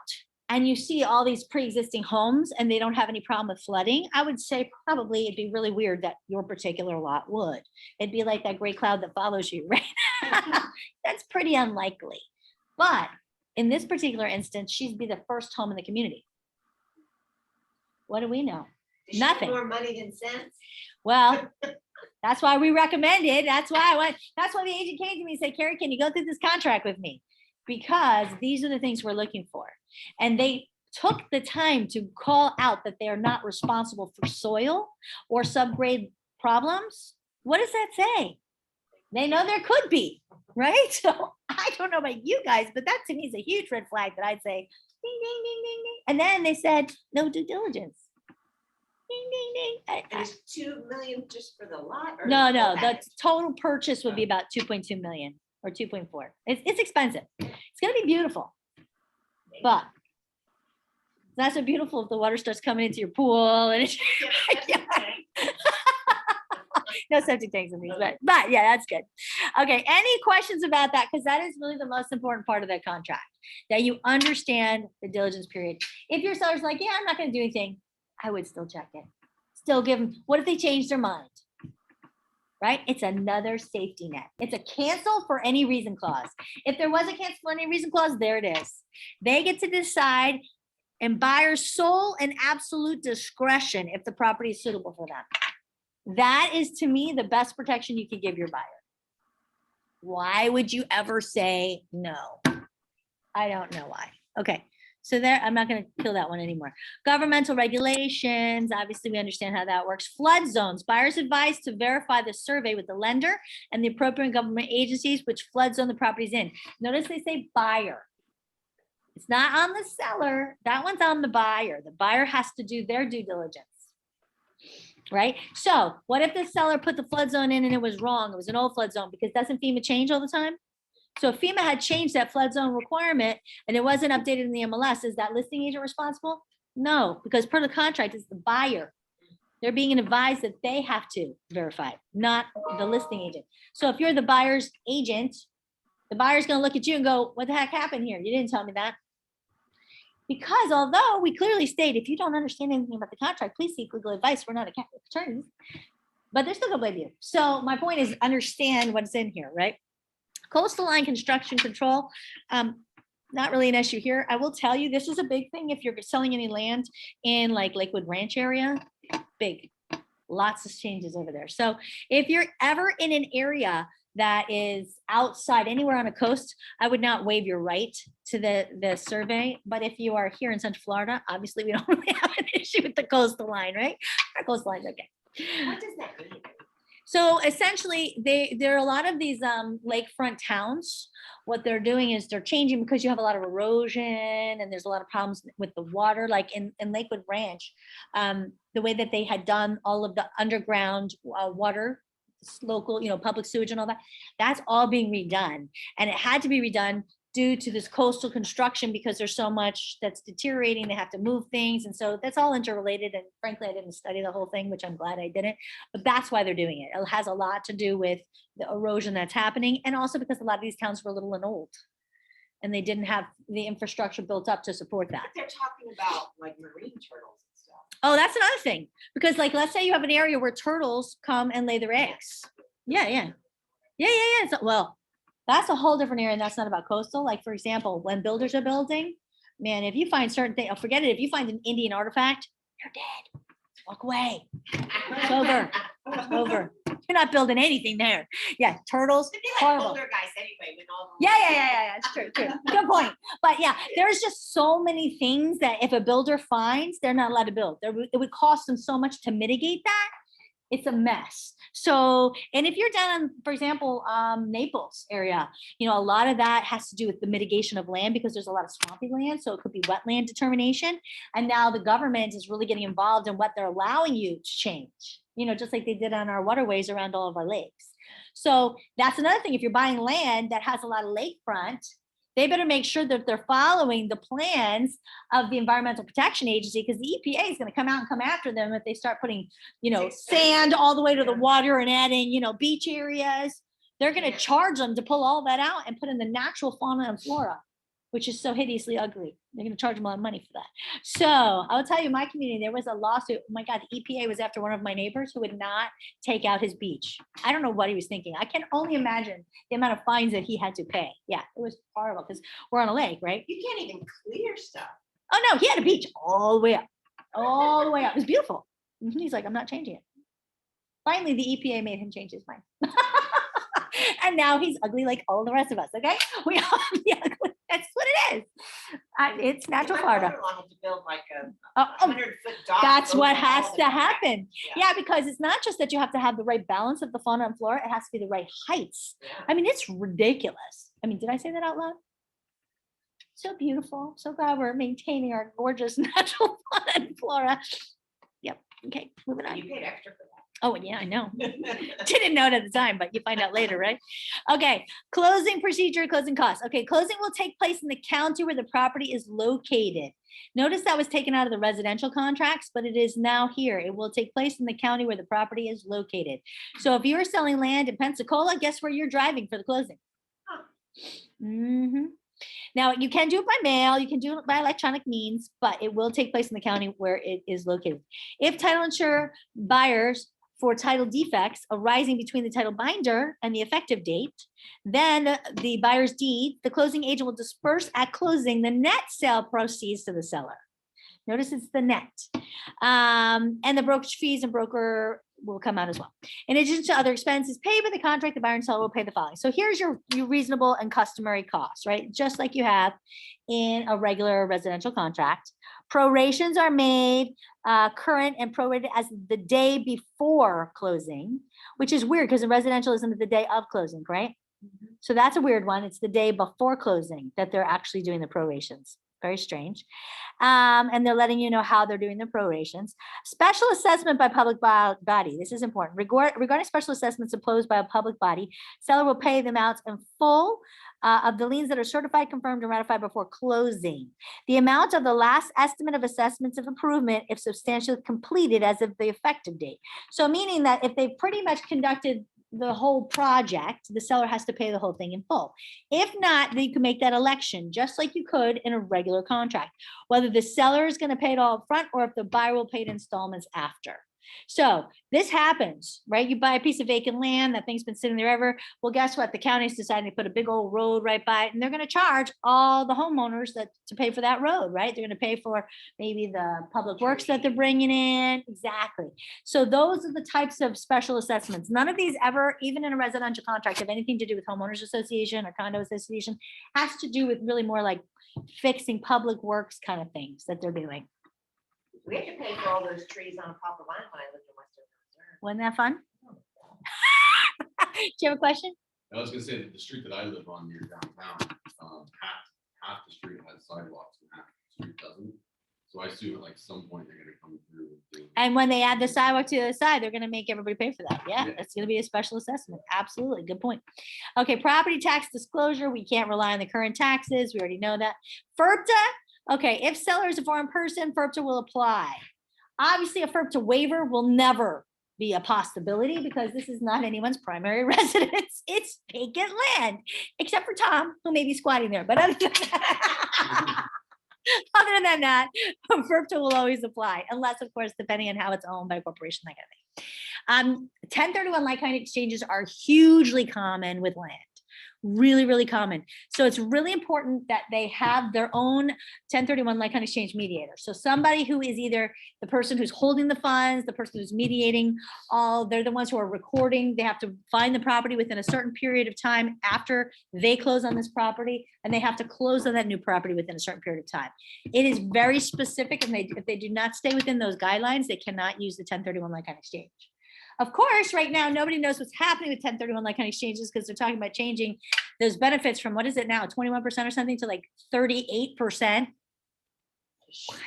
and you see all these pre-existing homes and they don't have any problem with flooding, I would say probably it'd be really weird that your particular lot would. It'd be like that gray cloud that follows you, right? That's pretty unlikely. But in this particular instance, she'd be the first home in the community. What do we know?
Does she have
Nothing.
more money than sense?
Well, that's why we recommended. That's why the agent came to me and said, Carrie, can you go through this contract with me? Because these are the things we're looking for. And they took the time to call out that they are not responsible for soil or subgrade problems. What does that say? They know there could be, right? So I don't know about you guys, but that to me is a huge red flag that I'd say, ding, ding, ding, ding, ding. And then they said, no due diligence. Ding, ding, ding.
And it's 2 million just for the lot? Or
No,
the
no,
whole
the
package?
total purchase would be about 2.2 million or 2.4. It's expensive. It's gonna be beautiful, but it's not so beautiful if the water starts coming into your pool and it's no septic tanks in these, but yeah, that's good. Okay, any questions about that? Because that is really the most important part of that contract, that you understand the diligence period. If your seller's like, yeah, I'm not gonna do anything, I would still check it. Still give them, what if they change their mind? Right? It's another safety net. It's a cancel for any reason clause. If there was a cancel for any reason clause, there it is. They get to decide in buyer's sole and absolute discretion if the property is suitable for them. That is, to me, the best protection you could give your buyer. Why would you ever say no? I don't know why. Okay. So there, I'm not going to kill that one anymore. Governmental regulations, obviously we understand how that works. Flood zones, buyers advised to verify the survey with the lender and the appropriate government agencies which flood zone the property's in. Notice they say buyer. It's not on the seller. That one's on the buyer. The buyer has to do their due diligence. Right? So what if the seller put the flood zone in and it was wrong? It was an old flood zone, because doesn't FEMA change all the time? So if FEMA had changed that flood zone requirement and it wasn't updated in the MLS, is that listing agent responsible? No, because per the contract, it's the buyer. They're being advised that they have to verify, not the listing agent. So if you're the buyer's agent, the buyer's going to look at you and go, what the heck happened here? You didn't tell me that. Because although we clearly state, if you don't understand anything about the contract, please seek legal advice. We're not attorneys, but they're still going to blame you. So my point is, understand what's in here, right? Coastal line construction control, not really an issue here. I will tell you, this is a big thing if you're selling any land in like Lakewood Ranch area, big, lots of changes over there. So if you're ever in an area that is outside, anywhere on a coast, I would not waive your right to the survey. But if you are here in Central Florida, obviously we don't really have an issue with the coastal line, right? Our coastal line's okay.
What does that mean?
So essentially, there are a lot of these lakefront towns. What they're doing is they're changing because you have a lot of erosion and there's a lot of problems with the water. Like in Lakewood Ranch, the way that they had done all of the underground water, local, public sewage and all that, that's all being redone. And it had to be redone due to this coastal construction because there's so much that's deteriorating. They have to move things. And so that's all interrelated. And frankly, I didn't study the whole thing, which I'm glad I didn't, but that's why they're doing it. It has a lot to do with the erosion that's happening. And also because a lot of these towns were little and old and they didn't have the infrastructure built up to support that.
But they're talking about like marine turtles and stuff.
Oh, that's another thing. Because like, let's say you have an area where turtles come and lay their eggs. Yeah. So, well, that's a whole different area, and that's not about coastal. Like, for example, when builders are building, man, if you find certain things, forget it. If you find an Indian artifact, you're dead. walk away. It's over. It's over. You're not building anything there. Yeah, turtles,
It'd be like
horrible.
older guys anyway, when all.
Yeah. It's true. Good point. But yeah, there's just so many things that if a builder finds, they're not allowed to build. It would cost them so much to mitigate that. It's a mess. So, and if you're down in, for example, Naples area, a lot of that has to do with the mitigation of land because there's a lot of swampy land. So it could be wetland determination. And now the government is really getting involved in what they're allowing you to change, just like they did on our waterways around all of our lakes. So that's another thing. If you're buying land that has a lot of lakefront, they better make sure that they're following the plans of the Environmental Protection Agency, because the EPA is going to come out and come after them if they start putting, sand all the way to the water and adding, beach areas. They're going to charge them to pull all that out and put in the natural fauna and flora, which is so hideously ugly. They're going to charge them a lot of money for that. So I'll tell you, my community, there was a lawsuit. Oh my God, the EPA was after one of my neighbors who would not take out his beach. I don't know what he was thinking. I can only imagine the amount of fines that he had to pay. Yeah, it was horrible because we're on a lake, right?
You can't even clear stuff.
Oh no, he had a beach all the way up. All the way up. It was beautiful. He's like, I'm not changing it. Finally, the EPA made him change his mind. And now he's ugly like all the rest of us, okay? We all be ugly. That's what it is. It's natural
My
Florida.
brother-in-law had to build like a
Oh,
100-foot dock.
that's what
over all
has
the
to
crap.
happen.
Yeah.
Yeah, because it's not just that you have to have the right balance of the fauna and flora, it has to be the right heights.
Yeah.
I mean, it's ridiculous. I mean, did I say that out loud? So beautiful. So glad we're maintaining our gorgeous natural fauna and flora. Yep. Okay, moving on.
You paid extra for that.
Oh, yeah, I know. Didn't know it at the time, but you find out later, right? Okay, closing procedure, closing costs. Okay, closing will take place in the county where the property is located. Notice that was taken out of the residential contracts, but it is now here. It will take place in the county where the property is located. So if you're selling land in Pensacola, guess where you're driving for the closing? Now, you can do it by mail, you can do it by electronic means, but it will take place in the county where it is located. If title insurer buyers for title defects arising between the title binder and the effective date, then the buyer's deed, the closing agent will disperse at closing the net sale proceeds to the seller. Notice it's the net. And the brokerage fees and broker will come out as well. In addition to other expenses paid by the contract, the buyer and seller will pay the following. So here's your reasonable and customary costs, right? Just like you have in a regular residential contract. Prorations are made current and prorated as the day before closing, which is weird because in residential isn't the day of closing, right? So that's a weird one. It's the day before closing that they're actually doing the prorations. Very strange. And they're letting you know how they're doing the prorations. Special assessment by public body. This is important. Regarding special assessments imposed by a public body, seller will pay the amounts in full of the liens that are certified, confirmed, and ratified before closing. The amount of the last estimate of assessments of improvement if substantially completed as of the effective date. So meaning that if they've pretty much conducted the whole project, the seller has to pay the whole thing in full. If not, then you can make that election just like you could in a regular contract, whether the seller is going to pay it all up front or if the buyer will pay it in installments after. So this happens, right? You buy a piece of vacant land, that thing's been sitting there ever. Well, guess what? The county's deciding to put a big old road right by it, and they're going to charge all the homeowners to pay for that road, right? They're going to pay for maybe the public works that they're bringing in. Exactly. So those are the types of special assessments. None of these ever, even in a residential contract, have anything to do with homeowners association or condo association. Has to do with really more like fixing public works kind of things that they're doing.
We had to pay for all those trees on Papa Line when I lived in Western Reserve.
Wasn't that fun? Do you have a question?
I was gonna say that the street that I live on near downtown, half the street has sidewalks and half the street doesn't. So I assume at like some point they're gonna come through.
And when they add the sidewalk to the other side, they're gonna make everybody pay for that. Yeah,
Yeah.
it's gonna be a special assessment. Absolutely, good point. Okay, property tax disclosure, we can't rely on the current taxes. We already know that. FERPTA, okay, if seller is a foreign person, FERPTA will apply. Obviously, a FERPTA waiver will never be a possibility because this is not anyone's primary residence. It's vacant land, except for Tom, who may be squatting there. But other than that, FERPTA will always apply, unless, of course, depending on how it's owned by a corporation, that kind of thing. 1031 like-kind exchanges are hugely common with land. Really, really common. So it's really important that they have their own 1031 like-kind exchange mediator. So somebody who is either the person who's holding the funds, the person who's mediating, they're the ones who are recording. They have to find the property within a certain period of time after they close on this property, and they have to close on that new property within a certain period of time. It is very specific, and if they do not stay within those guidelines, they cannot use the 1031 like-kind exchange. Of course, right now, nobody knows what's happening with 1031 like-kind exchanges because they're talking about changing those benefits from, what is it now, 21% or something to like 38%. What?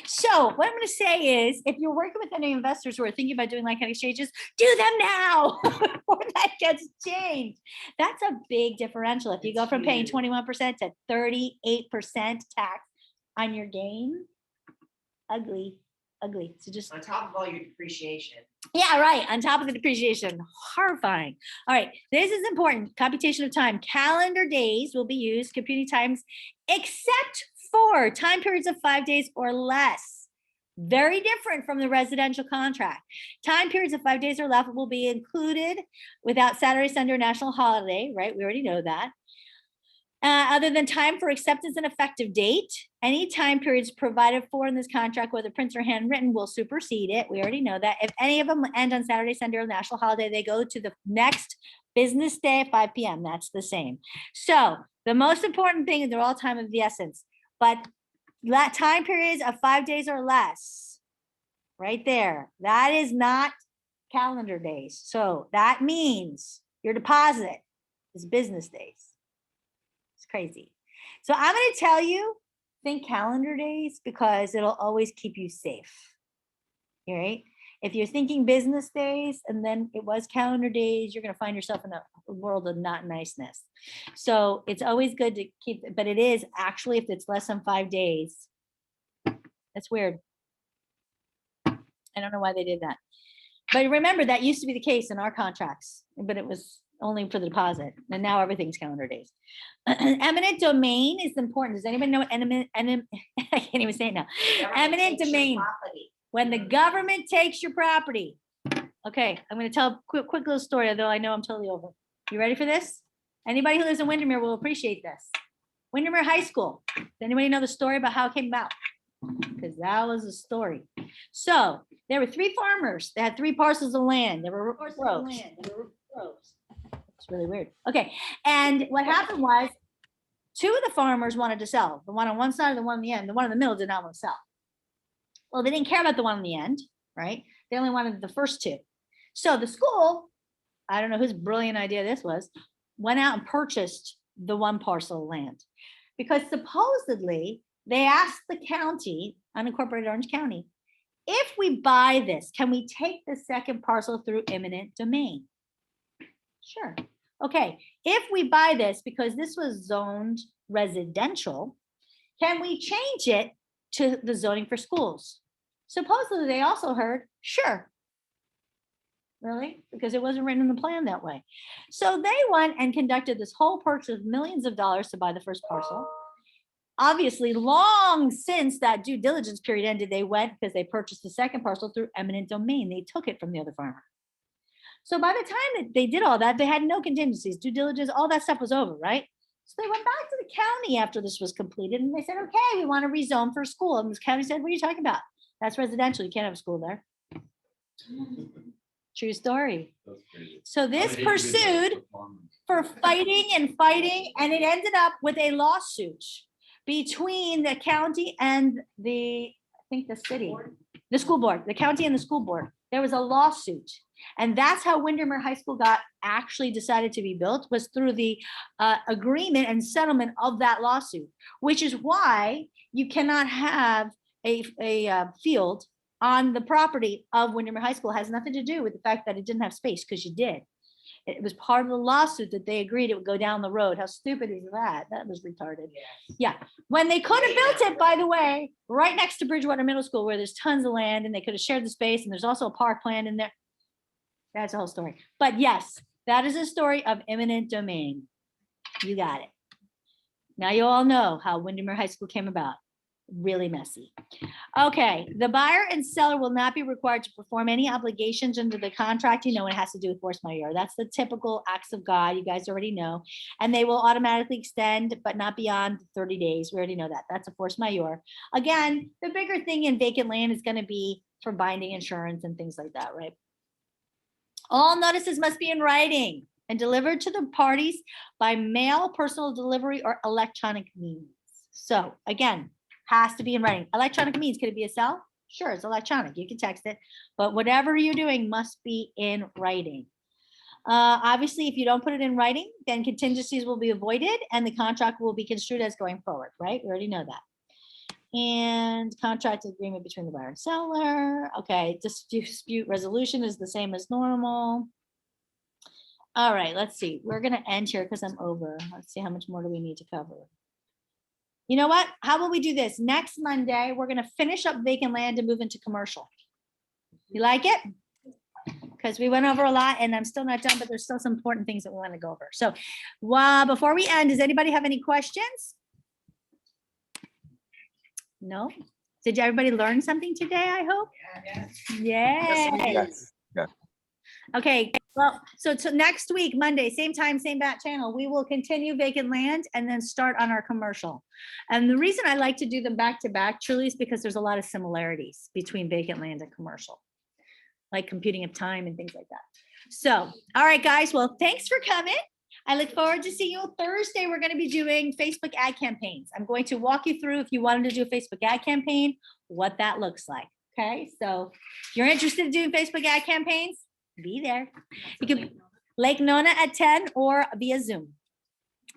So what I'm going to say is, if you're working with any investors who are thinking about doing like-kind exchanges, do them now before that gets changed. That's a big differential. If you go from paying 21% to 38% tax on your gain, ugly. So just
On top of all your depreciation.
yeah, right. On top of the depreciation, horrifying. All right, this is important. Computation of time. Calendar days will be used, computing times, except for time periods of 5 days or less. Very different from the residential contract. Time periods of 5 days or less will be included without Saturday, Sunday, or national holiday, right? We already know that. Other than time for acceptance and effective date, any time periods provided for in this contract, whether printed or handwritten, will supersede it. We already know that. If any of them end on Saturday, Sunday, or national holiday, they go to the next business day at 5 p.m. That's the same. So the most important thing is they're all time of the essence, but that time periods of 5 days or less, right there, that is not calendar days. So that means your deposit is business days. Crazy. So I'm going to tell you, think calendar days, because it'll always keep you safe. All right. If you're thinking business days and then it was calendar days, you're going to find yourself in a world of not niceness. So it's always good to keep, but it is actually, if it's less than 5 days, that's weird. I don't know why they did that. But remember, that used to be the case in our contracts, but it was only for the deposit. And now everything's calendar days. Eminent domain is important. Does anybody know what eminent, I can't even say it now. Eminent
Takes your
domain.
property.
When the government takes your property. Okay, I'm going to tell a quick little story, although I know I'm totally over. You ready for this? Anybody who lives in Windermere will appreciate this. Windermere High School. Does anybody know the story about how it came about? Because that was a story. So there were 3 farmers. They had 3 parcels of land. They were rows. It's really weird. Okay, and what happened was 2 of the farmers wanted to sell. The one on one side and the one on the end. The one in the middle did not want to sell. Well, they didn't care about the one on the end, right? They only wanted the first 2. So the school, I don't know whose brilliant idea this was, went out and purchased the 1 parcel of land, because supposedly they asked the county, unincorporated Orange County, if we buy this, can we take the second parcel through eminent domain? Sure. Okay, if we buy this, because this was zoned residential, can we change it to the zoning for schools? Supposedly they also heard, sure. Really? Because it wasn't written in the plan that way. So they went and conducted this whole purchase of millions of dollars to buy the first parcel. Obviously, long since that due diligence period ended, they went, because they purchased the second parcel through eminent domain. They took it from the other farmer. So by the time that they did all that, they had no contingencies, due diligence, all that stuff was over, right? So they went back to the county after this was completed, and they said, okay, we want to rezone for school. And the county said, what are you talking about? That's residential. You can't have a school there. True story.
That's crazy.
So this
I hate
pursued
videos of farmers.
for fighting, and it ended up with a lawsuit between the county and the school board, the county and the school board. There was a lawsuit. And that's how Windermere High School got actually decided to be built, was through the agreement and settlement of that lawsuit, which is why you cannot have a field on the property of Windermere High School. It has nothing to do with the fact that it didn't have space, because you did. It was part of the lawsuit that they agreed it would go down the road. How stupid is that? That was retarded. Yeah. When they could have built it, by the way, right next to Bridgewater Middle School, where there's tons of land, and they could have shared the space, and there's also a park plan in there. That's a whole story. But yes, that is a story of eminent domain. You got it. Now you all know how Windermere High School came about. Really messy. Okay, the buyer and seller will not be required to perform any obligations under the contract. You know, it has to do with force majeure. That's the typical acts of God. You guys already know. And they will automatically extend, but not beyond 30 days. We already know that. That's a force majeure. Again, the bigger thing in vacant land is going to be for binding insurance and things like that, right? All notices must be in writing and delivered to the parties by mail, personal delivery, or electronic means. So again, has to be in writing. Electronic means, could it be a cell? Sure, it's electronic. You can text it, but whatever you're doing must be in writing. Obviously, if you don't put it in writing, then contingencies will be avoided and the contract will be construed as going forward, right? We already know that. And contract agreement between the buyer and seller. Okay, dispute resolution is the same as normal. All right, let's see. We're gonna end here because I'm over. Let's see how much more do we need to cover. You know what? How about we do this? Next Monday, we're gonna finish up vacant land and move into commercial. You like it? Because we went over a lot and I'm still not done, but there's still some important things that we want to go over. So before we end, does anybody have any questions? No? Did everybody learn something today, I hope? Yay.
Yes.
Okay, well, so next week, Monday, same time, same bat channel, we will continue vacant land and then start on our commercial. And the reason I like to do them back to back truly is because there's a lot of similarities between vacant land and commercial, like computing of time and things like that. So, all right, guys, well, thanks for coming. I look forward to seeing you Thursday. We're going to be doing Facebook ad campaigns. I'm going to walk you through, if you wanted to do a Facebook ad campaign, what that looks like. Okay, so if you're interested in doing Facebook ad campaigns, be there. You can Lake Nona at 10 or via Zoom.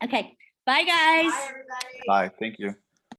Okay, bye guys.
Bye, everybody.
Bye. Thank you.